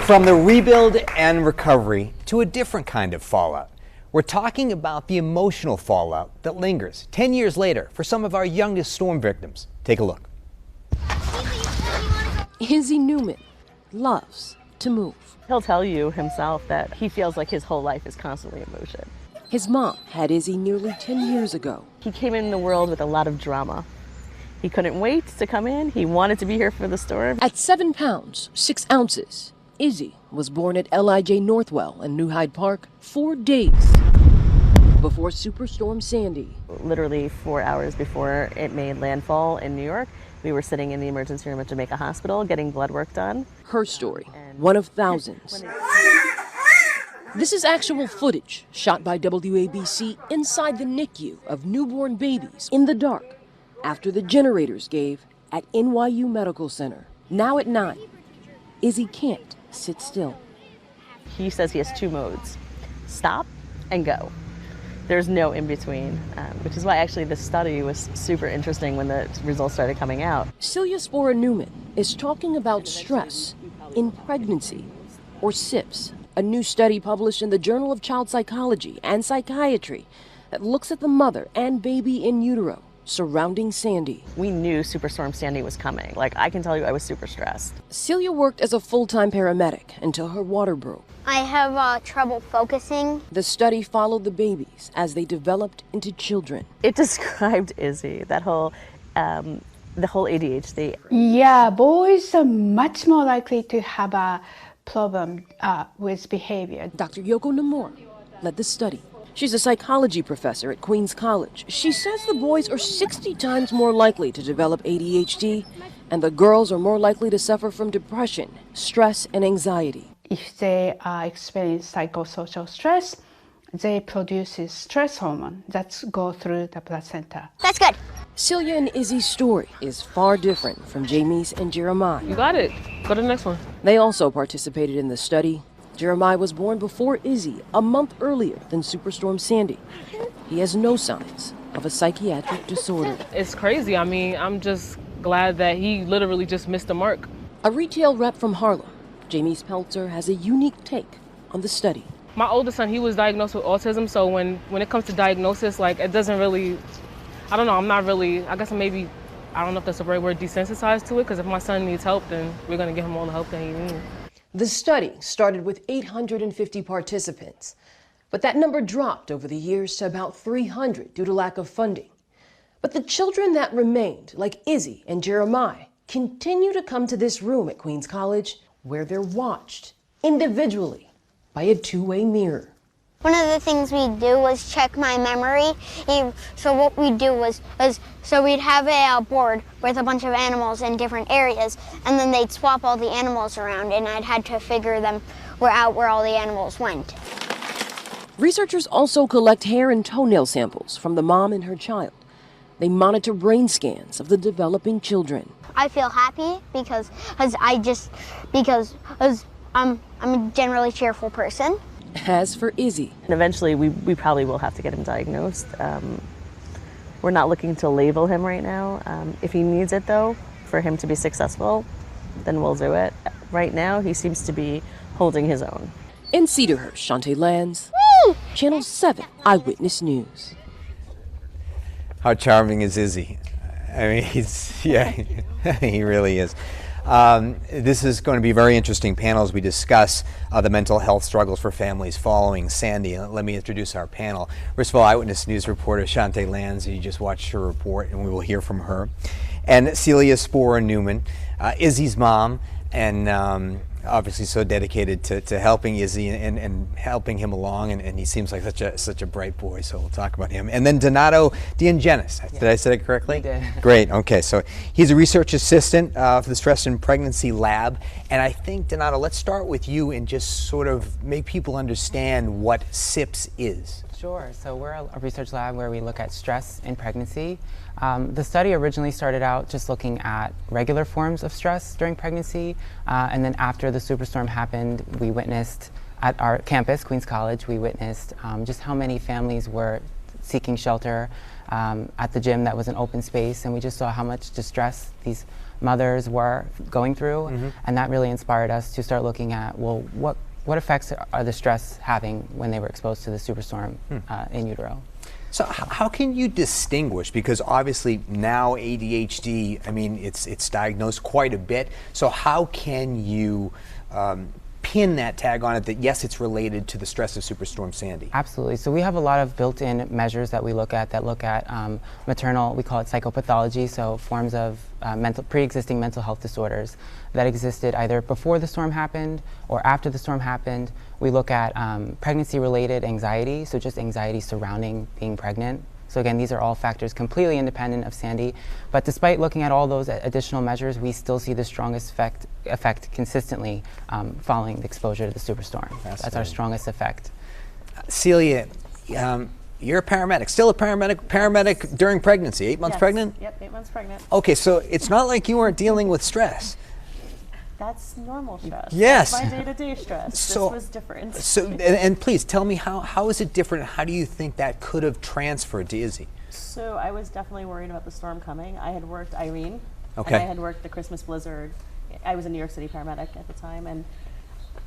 From the rebuild and recovery to a different kind of fallout. We're talking about the emotional fallout that lingers 10 years later for some of our youngest storm victims. Take a look. Izzy Newman loves to move. He'll tell you himself that he feels like his whole life is constantly in motion. His mom had Izzy nearly 10 years ago. He came in the world with a lot of drama. He couldn't wait to come in. He wanted to be here for the storm. At 7 pounds, 6 ounces, Izzy was born at L.I.J. Northwell in New Hyde Park 4 days before Superstorm Sandy. Literally 4 hours before it made landfall in New York, we were sitting in the emergency room at Jamaica Hospital getting blood work done. Her story, one of thousands. This is actual footage shot by WABC inside the NICU of newborn babies in the dark after the generators gave at NYU Medical Center. Now at 9, Izzy can't sit still. He says he has 2 modes, stop and go. There's no in between, which is why actually this study was super interesting when the results started coming out. Celia Spora Newman is talking about stress in pregnancy, or SIPS, a new study published in the Journal of Child Psychology and Psychiatry that looks at the mother and baby in utero surrounding Sandy. We knew Superstorm Sandy was coming. Like, I can tell you I was super stressed. Celia worked as a full-time paramedic until her water broke. I have trouble focusing. The study followed the babies as they developed into children. It described Izzy, that whole, the whole ADHD. Yeah, boys are much more likely to have a problem with behavior. Dr. Yoko Nomura led the study. She's a psychology professor at Queens College. She says the boys are 60 times more likely to develop ADHD, and the girls are more likely to suffer from depression, stress, and anxiety. If they experience psychosocial stress, they produce stress hormone that go through the placenta. That's good. Celia and Izzy's story is far different from Jamie's and Jeremiah. You got it. Go to the next one. They also participated in the study. Jeremiah was born before Izzy, a month earlier than Superstorm Sandy. He has no signs of a psychiatric disorder. It's crazy. I mean, I'm just glad that he literally just missed the mark. A retail rep from Harlem, Jamie Speltzer, has a unique take on the study. My oldest son, he was diagnosed with autism, so when it comes to diagnosis, like, it doesn't really, I don't know, I'm not really, I guess maybe, I don't know if that's the right word, desensitized to it, because if my son needs help, then we're going to give him all the help that he needs. The study started with 850 participants, but that number dropped over the years to about 300 due to lack of funding. But the children that remained, like Izzy and Jeremiah, continue to come to this room at Queens College where they're watched individually by a two-way mirror. One of the things we do was check my memory. So what we do was so we'd have a board with a bunch of animals in different areas, and then they'd swap all the animals around, and I'd had to figure them out where all the animals went. Researchers also collect hair and toenail samples from the mom and her child. They monitor brain scans of the developing children. I feel happy because I'm a generally cheerful person. As for Izzy, And eventually we probably will have to get him diagnosed. We're not looking to label him right now. If he needs it though, for him to be successful, then we'll do it. Right now he seems to be holding his own. in Cedarhurst, Shantae Lands, Channel 7 Eyewitness News. How charming is Izzy? I mean, he really is. This is going to be a very interesting panel as we discuss the mental health struggles for families following Sandy. Let me introduce our panel. First of all, Eyewitness News reporter Shantae Lands. You just watched her report, and we will hear from her. And Celia Spora-Newman, Izzy's mom, and obviously so dedicated to helping Izzy and helping him along, and he seems like such a bright boy, so we'll talk about him. And then Donato D'Angenis, did I say it correctly? You did. Great, okay, so he's a research assistant for the Stress and Pregnancy Lab, and I think, Donato, let's start with you and just sort of make people understand what SIPS is. Sure, so we're a research lab where we look at stress in pregnancy. The study originally started out just looking at regular forms of stress during pregnancy, and then after the superstorm happened, we witnessed at our campus, Queens College, we witnessed just how many families were seeking shelter at the gym that was an open space, and we just saw how much distress these mothers were going through, and that really inspired us to start looking at, well, what effects are the stress having when they were exposed to the superstorm in utero? So how can you distinguish, because obviously now ADHD, I mean, it's diagnosed quite a bit, so how can you pin that tag on it that yes, it's related to the stress of Superstorm Sandy? Absolutely. So we have a lot of built-in measures that we look at maternal, we call it psychopathology, so forms of pre-existing mental health disorders that existed either before the storm happened or after the storm happened. We look at pregnancy-related anxiety, so just anxiety surrounding being pregnant. So again, these are all factors completely independent of Sandy. But despite looking at all those additional measures, we still see the strongest effect consistently following the exposure to the superstorm. That's our strongest effect. Celia, you're a paramedic, still a paramedic during pregnancy, 8 months pregnant? Yep, 8 months pregnant. Okay, so it's not like you weren't dealing with stress. That's normal stress. Yes. That's my day-to-day stress. So, this was different. So, and please tell me how is it different? How do you think that could have transferred to Izzy? So I was definitely worried about the storm coming. I had worked Irene, okay, and I had worked the Christmas blizzard. I was a New York City paramedic at the time, and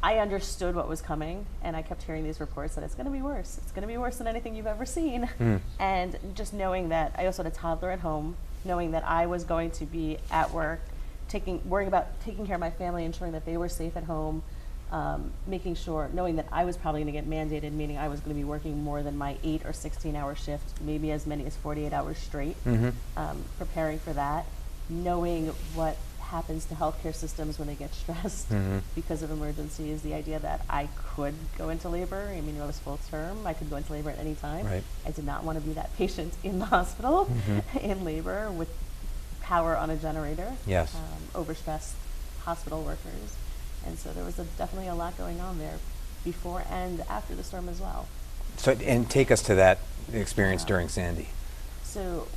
I understood what was coming, and I kept hearing these reports that it's going to be worse. It's going to be worse than anything you've ever seen. And just knowing that, I also had a toddler at home, knowing that I was going to be at work, worrying about taking care of my family, ensuring that they were safe at home, making sure, knowing that I was probably going to get mandated, meaning I was going to be working more than my 8 or 16-hour shift, maybe as many as 48 hours straight, preparing for that, knowing what happens to healthcare systems when they get stressed because of emergencies, the idea that I could go into labor, I mean, it was full term, I could go into labor at any time. Right. I did not want to be that patient in the hospital in labor with power on a generator, yes, overstressed hospital workers, and so there was definitely a lot going on there before and after the storm as well. So, and take us to that experience during Sandy. So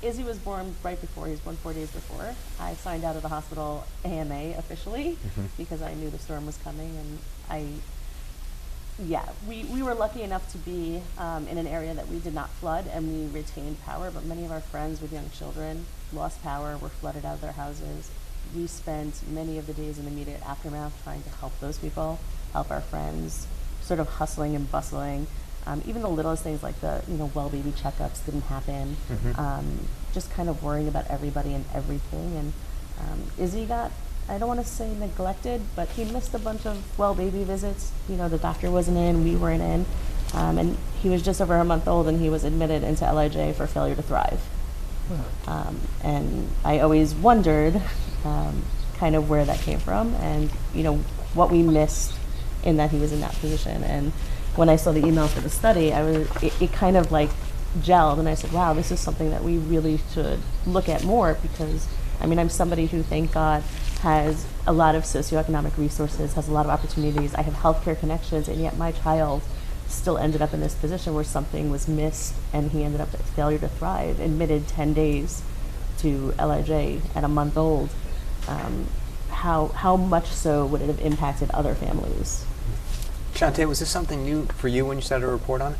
Izzy was born right before, he was born 4 days before. I signed out of the hospital AMA officially because I knew the storm was coming, and we were lucky enough to be in an area that we did not flood and we retained power, but many of our friends with young children lost power, were flooded out of their houses. We spent many of the days in the immediate aftermath trying to help those people, help our friends, sort of hustling and bustling. Even the littlest things like the well baby checkups didn't happen. Just kind of worrying about everybody and everything. And Izzy got I don't want to say neglected, but he missed a bunch of baby visits. You know, the doctor wasn't in, we weren't in, and he was just over a month old, and he was admitted into LIJ for failure to thrive. And I always wondered kind of where that came from, and you know what we missed in that he was in that position. And when I saw the email for the study, it kind of like gelled, and I said, wow, this is something that we really should look at more, because I mean, I'm somebody who, thank God, has a lot of socioeconomic resources, has a lot of opportunities. I have healthcare connections, and yet my child still ended up in this position where something was missed, and he ended up at failure to thrive, admitted 10 days to LIJ at a month old. How much so would it have impacted other families? Shantae, was this something new for you when you started to report on it?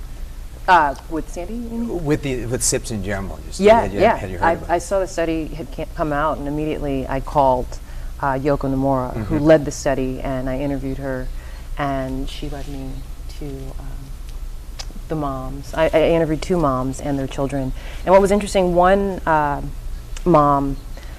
With Sandy, you mean? With SIPS in general? Had you heard of it? I saw the study had come out, and immediately I called Yoko Nomura, who led the study, and I interviewed her, and she led me to the moms. I interviewed 2 moms and their children. And what was interesting, one mom,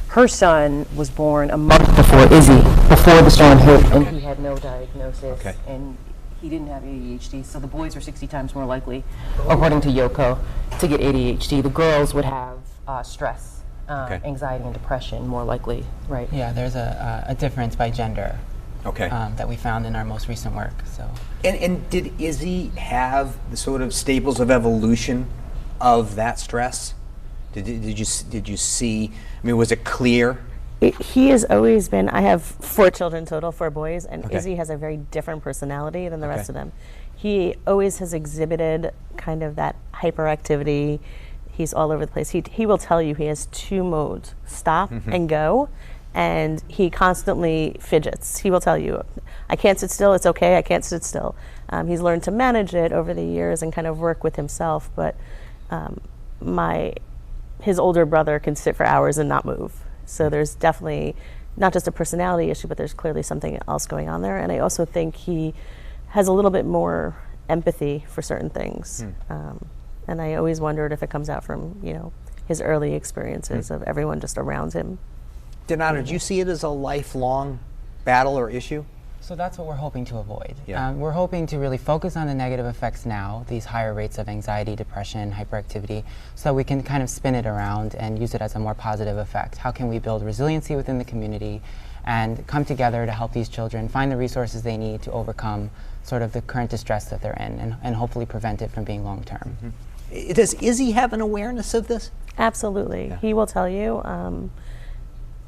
her son was born a month before Izzy, before the storm hit, and he had no diagnosis, and he didn't have ADHD, so the boys were 60 times more likely, according to Yoko, to get ADHD. The girls would have stress, anxiety, and depression more likely, right? Yeah, there's a difference by gender. That we found in our most recent work. So. And did Izzy have the sort of staples of evolution of that stress? Did you see? I mean, was it clear? He has always been. I have 4 children total, 4 boys, and Izzy has a very different personality than the rest of them. He always has exhibited kind of that hyperactivity. He's all over the place. He will tell you he has 2 modes: stop and go. And he constantly fidgets. He will tell you, I can't sit still, it's okay, I can't sit still. He's learned to manage it over the years and kind of work with himself, but his older brother can sit for hours and not move. So there's definitely not just a personality issue, but there's clearly something else going on there. And I also think he has a little bit more empathy for certain things. And I always wondered if it comes out from, you know, his early experiences of everyone just around him. Donato, do you see it as a lifelong battle or issue? So that's what we're hoping to avoid. Yeah. We're hoping to really focus on the negative effects now, these higher rates of anxiety, depression, hyperactivity, so we can kind of spin it around and use it as a more positive effect. How can we build resiliency within the community and come together to help these children find the resources they need to overcome sort of the current distress that they're in, and hopefully prevent it from being long-term. Does Izzy have an awareness of this? Absolutely. Yeah. He will tell you.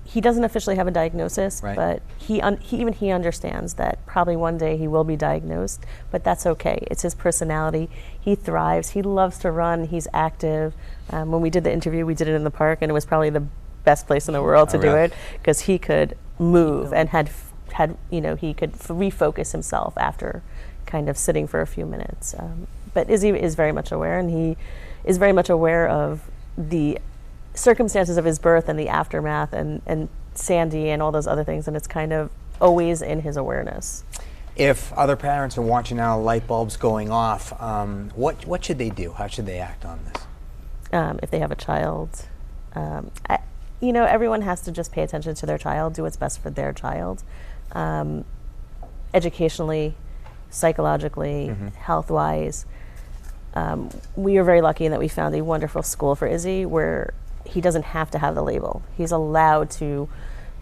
He doesn't officially have a diagnosis, but he understands that probably one day he will be diagnosed, but that's okay. It's his personality. He thrives. He loves to run. He's active. When we did the interview, we did it in the park, and it was probably the best place in the world to do it, because he could move and had he could refocus himself after kind of sitting for a few minutes. But Izzy is very much aware, and he is very much aware of the circumstances of his birth and the aftermath and Sandy and all those other things, and it's kind of always in his awareness. If other parents are watching now, light bulbs going off, what should they do? How should they act on this? If they have a child, everyone has to just pay attention to their child, do what's best for their child, educationally, psychologically, health-wise. We are very lucky in that we found a wonderful school for Izzy where he doesn't have to have the label. He's allowed to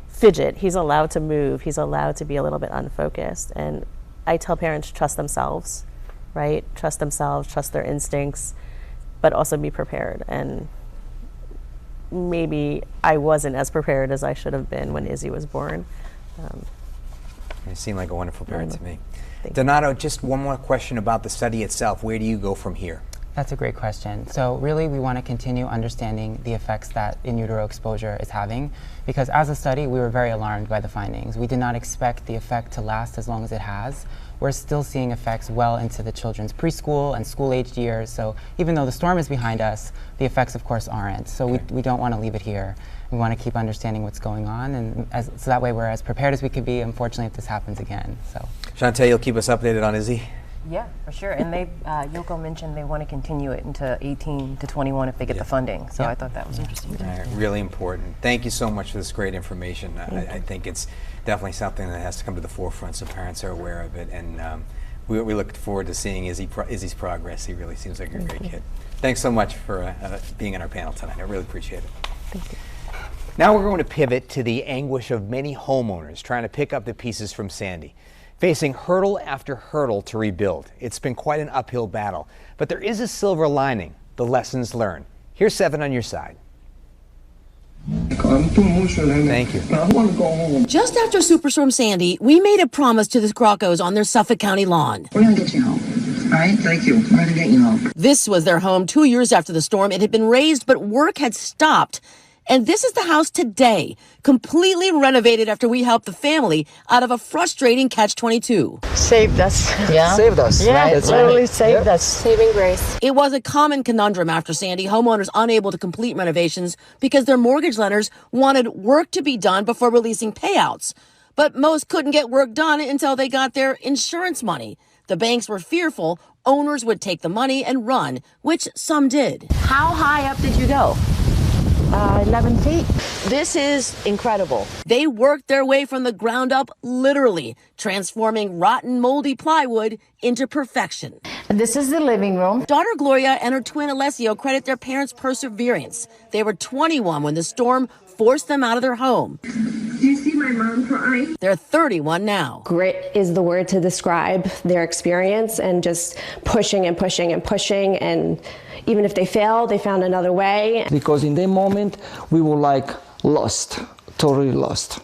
fidget, he's allowed to move, he's allowed to be a little bit unfocused. And I tell parents, trust themselves, right? Trust themselves, trust their instincts, but also be prepared. And maybe I wasn't as prepared as I should have been when Izzy was born. You seem like a wonderful parent to me. Donato, just one more question about the study itself. Where do you go from here? That's a great question. So really we want to continue understanding the effects that in utero exposure is having, because as a study we were very alarmed by the findings. We did not expect the effect to last as long as it has. We're still seeing effects well into the children's preschool and school-aged years, so even though the storm is behind us, the effects of course aren't. So we don't want to leave it here. We want to keep understanding what's going on, and so that way we're as prepared as we could be, unfortunately, if this happens again. So. Shantae, you'll keep us updated on Izzy? Yeah, for sure. And they, Yoko mentioned they want to continue it into 18 to 21 if they get the funding. So I thought that was interesting. Really important. Thank you so much for this great information. I think it's definitely something that has to come to the forefront so parents are aware of it. And we look forward to seeing Izzy's progress. He really seems like a great kid. Thanks so much for being on our panel tonight. I really appreciate it. Thank you. Now we're going to pivot to the anguish of many homeowners trying to pick up the pieces from Sandy. Facing hurdle after hurdle to rebuild. It's been quite an uphill battle, but there is a silver lining, the lessons learned. Here's 7 on your side. I'm too emotional. Thank you. I want to go home. Just after Superstorm Sandy, we made a promise to the Crockos on their Suffolk County lawn. We're going to get you home. All right? Thank you. We're going to get you home. This was their home 2 years after the storm. It had been razed, but work had stopped. And this is the house today, completely renovated after we helped the family out of a frustrating catch-22. Saved us. Yeah. Saved us. Yeah, right? Literally saved us. Saving grace. It was a common conundrum after Sandy, homeowners unable to complete renovations because their mortgage lenders wanted work to be done before releasing payouts. But most couldn't get work done until they got their insurance money. The banks were fearful owners would take the money and run, which some did. How high up did you go? 11 feet. This is incredible. They worked their way from the ground up, literally, transforming rotten, moldy plywood into perfection. This is the living room. Daughter Gloria and her twin Alessio credit their parents' perseverance. They were 21 when the storm forced them out of their home. Do you see my mom crying? They're 31 now. Grit is the word to describe their experience, and just pushing and pushing and pushing, and even if they failed, they found another way. Because in that moment, we were like lost, totally lost.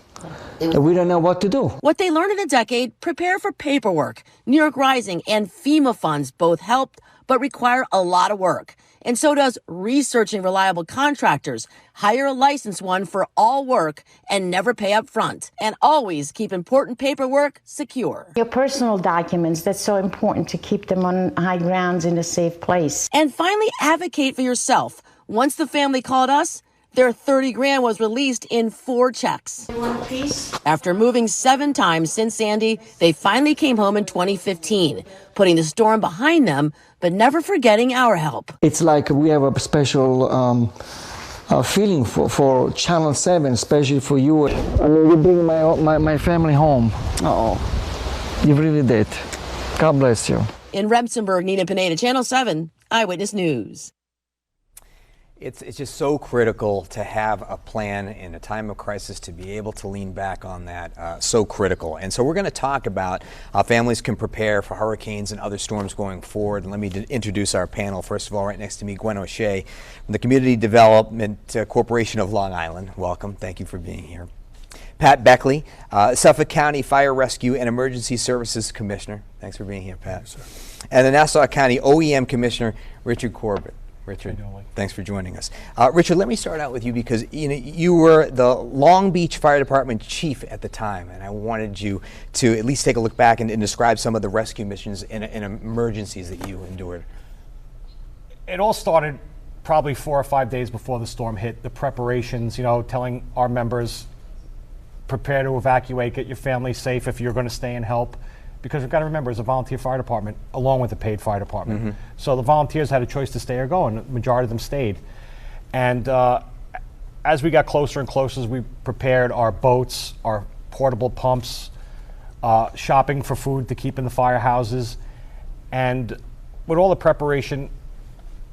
And we don't know what to do. What they learned in a decade: prepare for paperwork. New York Rising and FEMA funds both helped, but require a lot of work. And so does researching reliable contractors. Hire a licensed one for all work and never pay up front. And always keep important paperwork secure. Your personal documents, that's so important to keep them on high grounds in a safe place. And finally, advocate for yourself. Once the family called us, their 30 grand was released in 4 checks. One piece. After moving 7 times since Sandy, they finally came home in 2015, putting the storm behind them, but never forgetting our help. It's like we have a special feeling for Channel 7, especially for you. I mean, you bring my family home. Oh, you really did. God bless you. In Remsenburg, Nina Pineda, Channel 7, Eyewitness News. It's just so critical to have a plan in a time of crisis, to be able to lean back on that, so critical. And so we're going to talk about how families can prepare for hurricanes and other storms going forward. And let me introduce our panel. First of all, right next to me, Gwen O'Shea from the Community Development Corporation of Long Island. Welcome. Thank you for being here. Pat Beckley, Suffolk County Fire Rescue and Emergency Services Commissioner. Thanks for being here, Pat. Thanks, and the Nassau County OEM Commissioner, Richard Corbett. Richard, thanks for joining us. Richard, let me start out with you because you were the Long Beach Fire Department chief at the time, and I wanted you to at least take a look back and describe some of the rescue missions and emergencies that you endured. It all started probably 4 or 5 days before the storm hit. The preparations, telling our members, prepare to evacuate, get your family safe if you're going to stay and help. Because we've got to remember, it's a volunteer fire department along with a paid fire department. Mm-hmm. So the volunteers had a choice to stay or go, and the majority of them stayed. And as we got closer and closer, we prepared our boats, our portable pumps, shopping for food to keep in the firehouses. And with all the preparation,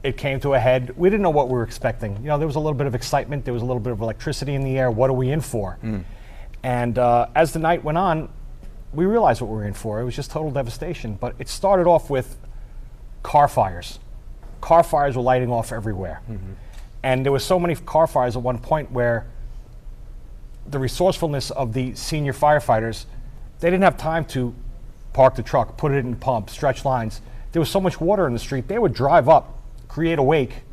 it came to a head. We didn't know what we were expecting. There was a little bit of excitement. There was a little bit of electricity in the air. What are we in for? Mm. And as the night went on, we realized what we were in for. It was just total devastation. But it started off with car fires. Car fires were lighting off everywhere. Mm-hmm. And there were so many car fires at one point where the resourcefulness of the senior firefighters, they didn't have time to park the truck, put it in pump, stretch lines. There was so much water in the street, they would drive up, create a wake,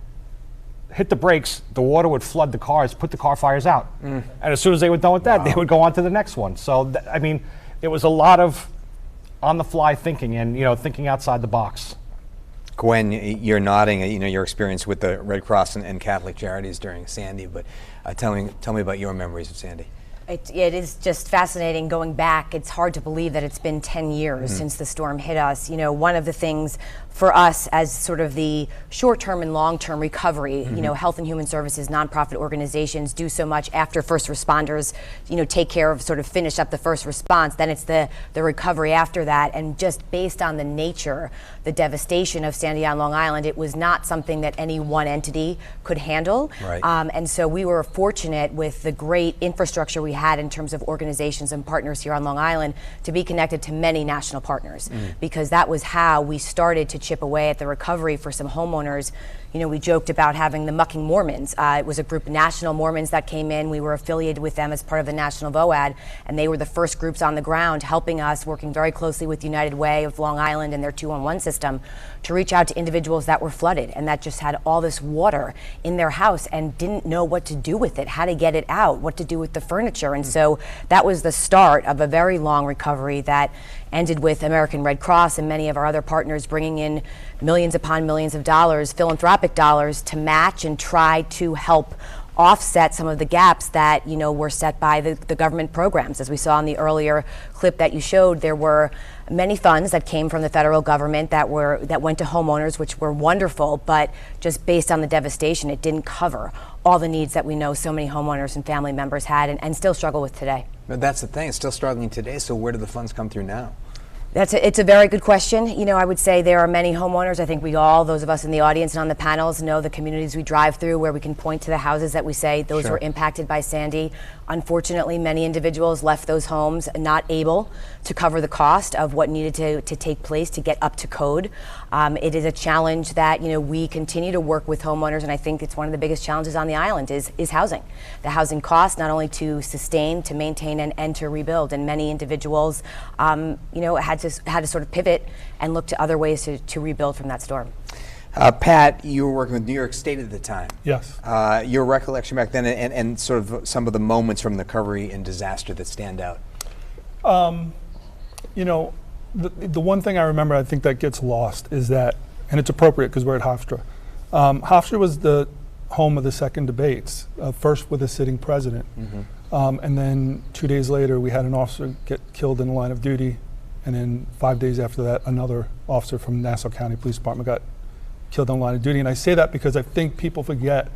hit the brakes, the water would flood the cars, put the car fires out. Mm. And as soon as they were done with that, they would go on to the next one. So, it was a lot of on-the-fly thinking and, thinking outside the box. Gwen, you're nodding, your experience with the Red Cross and Catholic Charities during Sandy, but tell me about your memories of Sandy. It is just fascinating going back. It's hard to believe that it's been 10 years since the storm hit us. You know, one of the things for us as sort of the short-term and long-term recovery, you know, health and human services, nonprofit organizations do so much after first responders, you know, take care of, sort of finish up the first response. Then it's the recovery after that. And just based on the nature, the devastation of Sandy on Long Island, it was not something that any one entity could handle. Right. And so we were fortunate with the great infrastructure we had in terms of organizations and partners here on Long Island to be connected to many national partners, because that was how we started to chip away at the recovery for some homeowners. You know, we joked about having the Mucking Mormons. It was a group of national Mormons that came in. We were affiliated with them as part of the National VOAD, and they were the first groups on the ground helping us, working very closely with United Way of Long Island and their 211 system to reach out to individuals that were flooded and that just had all this water in their house and didn't know what to do with it, how to get it out, what to do with the furniture. And so that was the start of a very long recovery that ended with American Red Cross and many of our other partners bringing in millions upon millions of dollars, philanthropic dollars, to match and try to help offset some of the gaps that, you know, were set by the government programs. As we saw in the earlier clip that you showed, there were many funds that came from the federal government that went to homeowners, which were wonderful, but just based on the devastation, it didn't cover all the needs that we know so many homeowners and family members had and still struggle with today. But that's the thing, it's still struggling today, so where do the funds come through now? It's a very good question. You know, I would say there are many homeowners. I think we all, those of us in the audience and on the panels, know the communities we drive through where we can point to the houses that we say those were impacted by Sandy. Unfortunately, many individuals left those homes not able to cover the cost of what needed to take place to get up to code. It is a challenge that, you know, we continue to work with homeowners, and I think it's one of the biggest challenges on the island is housing. The housing cost, not only to sustain, to maintain, and to rebuild. And many individuals, you know, had to sort of pivot and look to other ways to rebuild from that storm. Pat, you were working with New York State at the time. Yes. Your recollection back then and sort of some of the moments from the recovery and disaster that stand out. You know, the one thing I remember, I think that gets lost is that, and it's appropriate because we're at Hofstra. Hofstra was the home of the second debates, first with a sitting president. And then 2 days later, we had an officer get killed in the line of duty. And then 5 days after that, another officer from Nassau County Police Department got killed on the line of duty. And I say that because I think people forget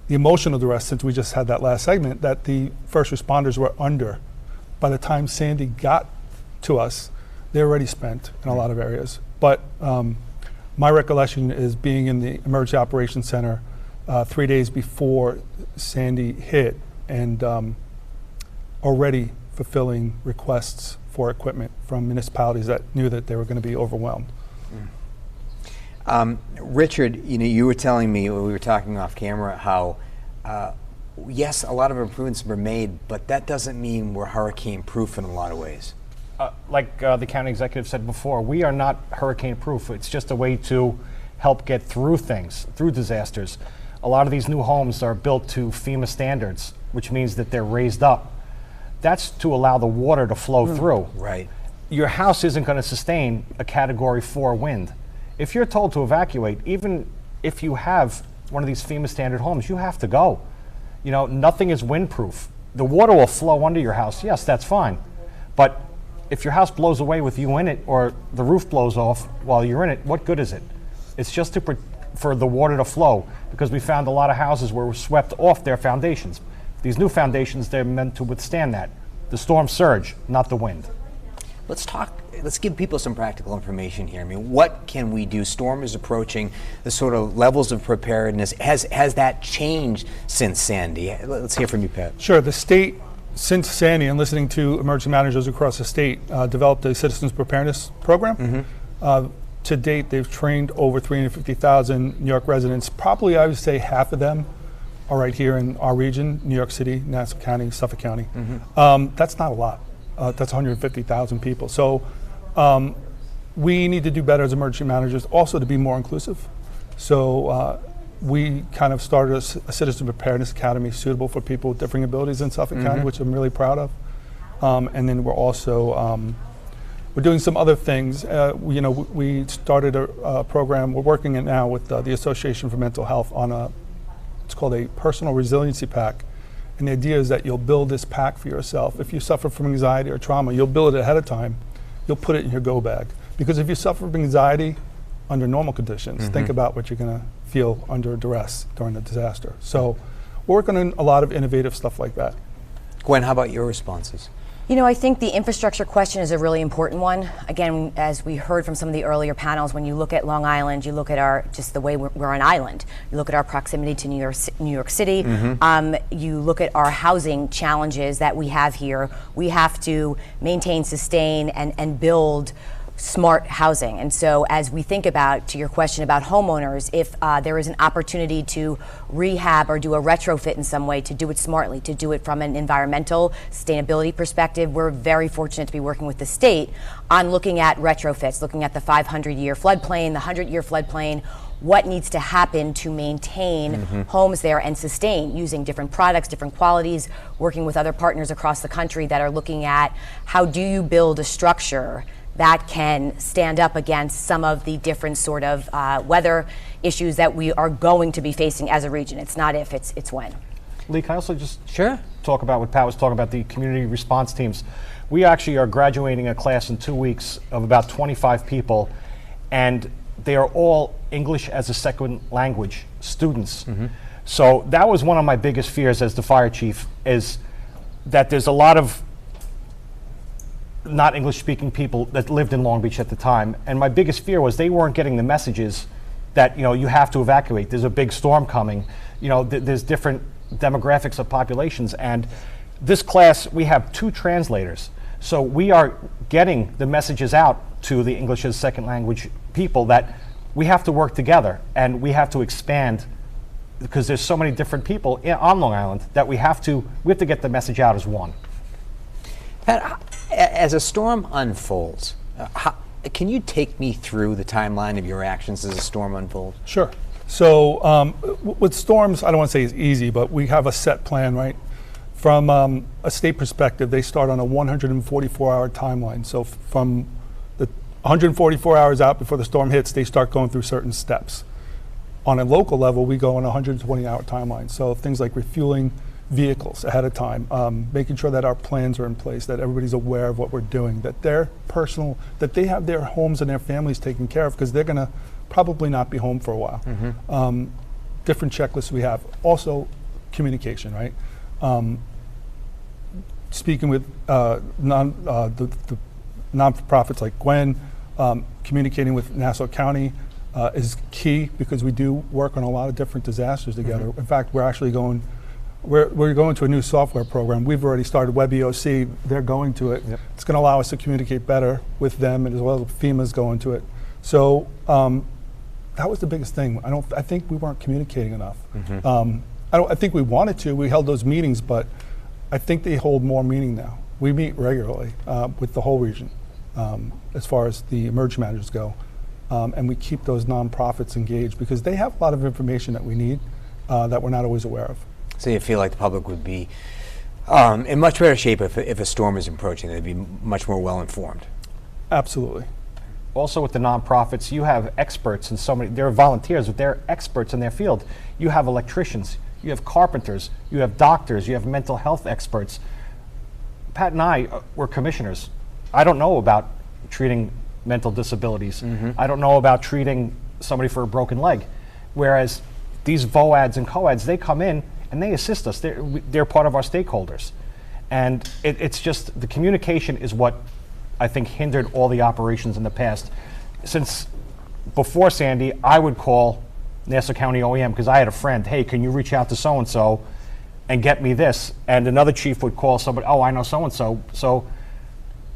the emotional duress, since we just had that last segment, that the first responders were under. By the time Sandy got to us, they were already spent in a lot of areas. But my recollection is being in the Emergency Operations Center 3 days before Sandy hit and already fulfilling requests for equipment from municipalities that knew that they were going to be overwhelmed. Richard, you know, you were telling me when we were talking off camera how, yes, a lot of improvements were made, but that doesn't mean we're hurricane-proof in a lot of ways. Like the county executive said before, we are not hurricane-proof. It's just a way to help get through things, through disasters. A lot of these new homes are built to FEMA standards, which means that they're raised up. That's to allow the water to flow through. Right. Your house isn't going to sustain a Category 4 wind. If you're told to evacuate, even if you have one of these FEMA standard homes, you have to go. You know, nothing is windproof. The water will flow under your house. Yes, that's fine. But if your house blows away with you in it, or the roof blows off while you're in it, what good is it? It's just for the water to flow, because we found a lot of houses where we're swept off their foundations. These new foundations, they're meant to withstand that. The storm surge, not the wind. Let's give people some practical information here. I mean, what can we do? Storm is approaching, the sort of levels of preparedness. Has that changed since Sandy? Let's hear from you, Pat. Sure. The state, since Sandy, and listening to emergency managers across the state, developed a citizens preparedness program. To date, they've trained over 350,000 New York residents. Probably, I would say, half of them are right here in our region, New York City, Nassau County, Suffolk County. That's not a lot. That's 150,000 people. So we need to do better as emergency managers, also to be more inclusive. So we kind of started a Citizen Preparedness Academy suitable for people with differing abilities in Suffolk County, which I'm really proud of. And then we're also we're doing some other things. You know, we started a program. We're working it now with the Association for Mental Health on it's called a personal resiliency pack. And the idea is that you'll build this pack for yourself. If you suffer from anxiety or trauma, you'll build it ahead of time. You'll put it in your go bag. Because if you suffer from anxiety under normal conditions, think about what you're going to feel under duress during a disaster. So we're working on a lot of innovative stuff like that. Gwen, how about your responses? You know, I think the infrastructure question is a really important one. Again, as we heard from some of the earlier panels, when you look at Long Island, you look at just the way we're an island. You look at our proximity to New York City. You look at our housing challenges that we have here. We have to maintain, sustain, and build smart housing. And so as we think about, to your question about homeowners, if there is an opportunity to rehab or do a retrofit in some way, to do it smartly, to do it from an environmental sustainability perspective, we're very fortunate to be working with the state on looking at retrofits, looking at the 500-year floodplain, the 100-year floodplain, what needs to happen to maintain homes there and sustain using different products, different qualities, working with other partners across the country that are looking at how do you build a structure that can stand up against some of the different sort of weather issues that we are going to be facing as a region. It's not if, it's when. Lee, can I also just talk about what Pat was talking about, the community response teams? We actually are graduating a class in 2 weeks of about 25 people, and they are all English as a second language students. So that was one of my biggest fears as the fire chief, is that there's a lot of not English-speaking people that lived in Long Beach at the time, and my biggest fear was they weren't getting the messages that, you know, you have to evacuate. There's a big storm coming. You know, there's different demographics of populations, and this class we have 2 translators, so we are getting the messages out to the English as second language people that we have to work together and we have to expand, because there's so many different people on Long Island that we have to get the message out as one. Pat, as a storm unfolds, can you take me through the timeline of your actions as a storm unfolds? Sure. So with storms, I don't want to say it's easy, but we have a set plan, right? From a state perspective, they start on a 144-hour timeline. So from the 144 hours out before the storm hits, they start going through certain steps. On a local level, we go on a 120-hour timeline. So things like refueling vehicles ahead of time, making sure that our plans are in place, that everybody's aware of what we're doing, that that they have their homes and their families taken care of, because they're going to probably not be home for a while. Different checklists we have. Also, communication, right? Speaking with the non-profits like Gwen, communicating with Nassau County is key, because we do work on a lot of different disasters together. In fact, we're actually going to a new software program. We've already started WebEOC. They're going to it. It's going to allow us to communicate better with them, and as well as FEMA's going to it. So that was the biggest thing. I think we weren't communicating enough. I think we wanted to. We held those meetings, but I think they hold more meaning now. We meet regularly with the whole region as far as the emergency managers go, and we keep those nonprofits engaged, because they have a lot of information that we need that we're not always aware of. So you feel like the public would be in much better shape if a storm is approaching. They'd be much more well informed. Absolutely. Also with the nonprofits, you have experts in so many, they're volunteers, but they're experts in their field. You have electricians, you have carpenters, you have doctors, you have mental health experts. Pat and I were commissioners. I don't know about treating mental disabilities. I don't know about treating somebody for a broken leg. Whereas these VOADs and COADs, they come in and they assist us. They're part of our stakeholders. And it's just, the communication is what I think hindered all the operations in the past. Since before Sandy, I would call Nassau County OEM, because I had a friend, hey, can you reach out to so-and-so and get me this? And another chief would call somebody, oh, I know so-and-so. So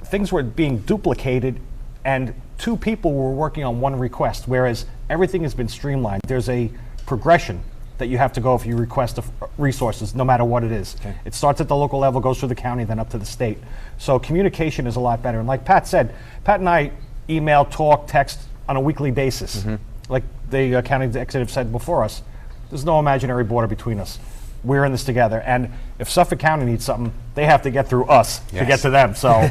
things were being duplicated, and 2 people were working on one request, whereas everything has been streamlined. There's a progression that you have to go if you request resources, no matter what it is. It starts at the local level, goes through the county, then up to the state. So communication is a lot better. And like Pat said, Pat and I email, talk, text on a weekly basis. Like the county executive said before us, there's no imaginary border between us. We're in this together. And if Suffolk County needs something, they have to get through us to get to them. So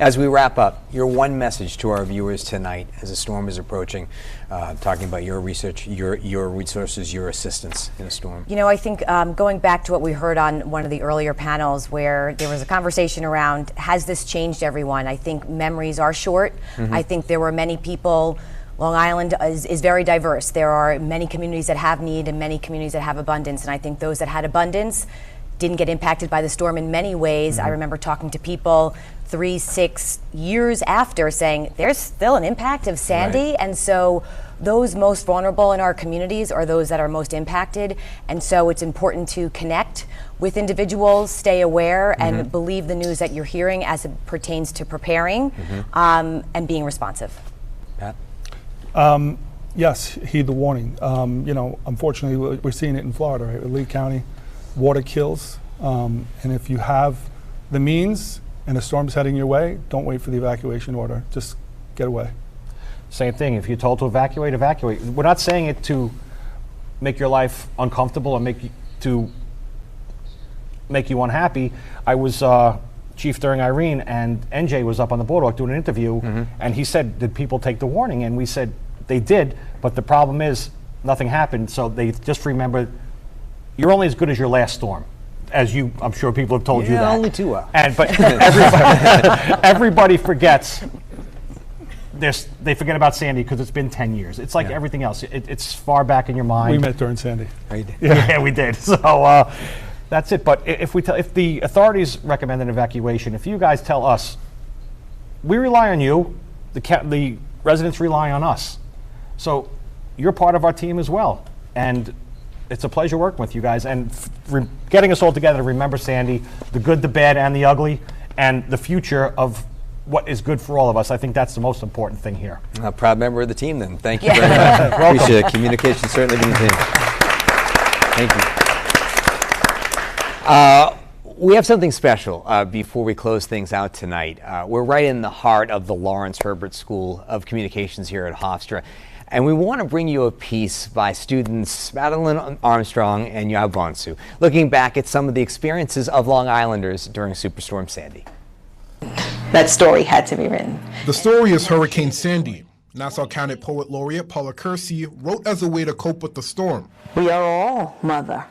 As we wrap up, your one message to our viewers tonight as the storm is approaching, talking about your research, your resources, your assistance in a storm. You know, I think going back to what we heard on one of the earlier panels where there was a conversation around, has this changed everyone? I think memories are short. I think there were many people. Long Island is very diverse. There are many communities that have need and many communities that have abundance. And I think those that had abundance didn't get impacted by the storm in many ways. I remember talking to people 3-6 years after saying there's still an impact of Sandy. And so those most vulnerable in our communities are those that are most impacted. And so it's important to connect with individuals, stay aware, and believe the news that you're hearing as it pertains to preparing and being responsive. Pat? Yes, heed the warning. You know, unfortunately, we're seeing it in Florida, right? With Lee County, water kills. And if you have the means and a storm's heading your way, don't wait for the evacuation order. Just get away. Same thing. If you're told to evacuate, evacuate. We're not saying it to make your life uncomfortable or make you unhappy. I was chief during Irene, and NJ was up on the boardwalk doing an interview, and he said, did people take the warning? And we said, they did, but the problem is nothing happened, so they just remember you're only as good as your last storm. As I'm sure people have told you that. Only too well. But everybody forgets. They forget about Sandy because it's been 10 years. It's like everything else. It's far back in your mind. We met during Sandy. Yeah, we did. So that's it. But if the authorities recommend an evacuation, if you guys tell us, we rely on you, the residents rely on us. So you're part of our team as well. And it's a pleasure working with you guys and getting us all together to remember Sandy, the good, the bad, and the ugly, and the future of what is good for all of us. I think that's the most important thing here. A proud member of the team then. Thank you very much. Appreciate it. Communication certainly being the team. Thank you. We have something special before we close things out tonight. We're right in the heart of the Lawrence Herbert School of Communications here at Hofstra. And we want to bring you a piece by students Madeline Armstrong and Yao Bonsu, looking back at some of the experiences of Long Islanders during Superstorm Sandy. That story had to be written. The story is Hurricane Sandy. Nassau County Poet Laureate Paula Kersey wrote as a way to cope with the storm. We are all mother,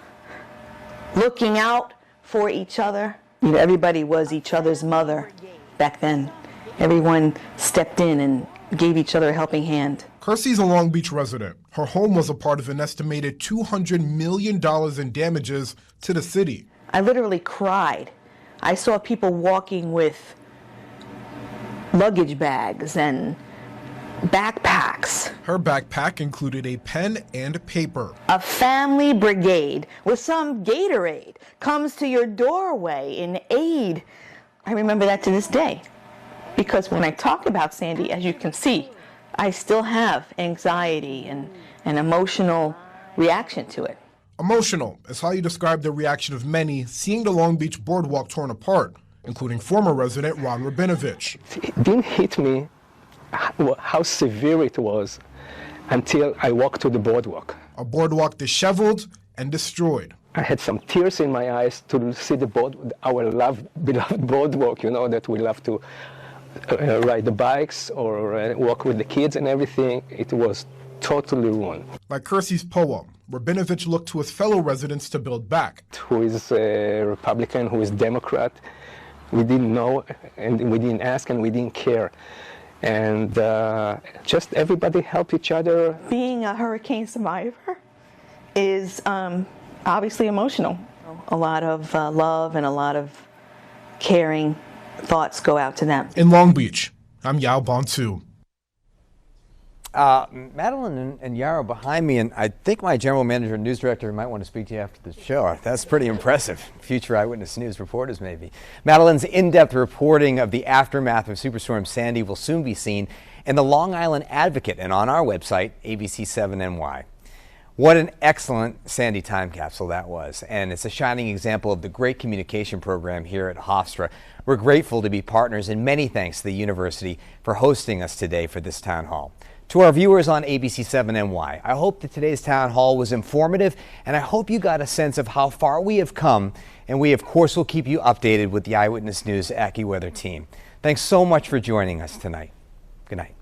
looking out for each other. You know, everybody was each other's mother back then. Everyone stepped in and gave each other a helping hand. Kersey's a Long Beach resident. Her home was a part of an estimated $200 million in damages to the city. I literally cried. I saw people walking with luggage bags and backpacks. Her backpack included a pen and paper. A family brigade with some Gatorade comes to your doorway in aid. I remember that to this day. Because when I talk about Sandy, as you can see, I still have anxiety and an emotional reaction to it. Emotional is how you describe the reaction of many seeing the Long Beach boardwalk torn apart, including former resident Ron Rabinovich. It didn't hit me how severe it was until I walked to the boardwalk. A boardwalk disheveled and destroyed. I had some tears in my eyes to see our beloved boardwalk, you know, that we love to ride the bikes or walk with the kids and everything. It was totally ruined. Like Kersey's poem, Rabinovich looked to his fellow residents to build back. Who is a Republican, who is Democrat, we didn't know, and we didn't ask, and we didn't care. And just everybody help each other. Being a hurricane survivor is obviously emotional. A lot of love and a lot of caring thoughts go out to them. In Long Beach, I'm Yao Bonsu. Madeline and Yara behind me, and I think my general manager and news director might want to speak to you after the show. That's pretty impressive. Future Eyewitness News reporters, maybe. Madeline's in-depth reporting of the aftermath of Superstorm Sandy will soon be seen in the Long Island Advocate and on our website, ABC7NY. What an excellent Sandy time capsule that was, and it's a shining example of the great communication program here at Hofstra. We're grateful to be partners, and many thanks to the university for hosting us today for this town hall. To our viewers on ABC7NY, I hope that today's town hall was informative, and I hope you got a sense of how far we have come, and we of course will keep you updated with the Eyewitness News AccuWeather team. Thanks so much for joining us tonight. Good night.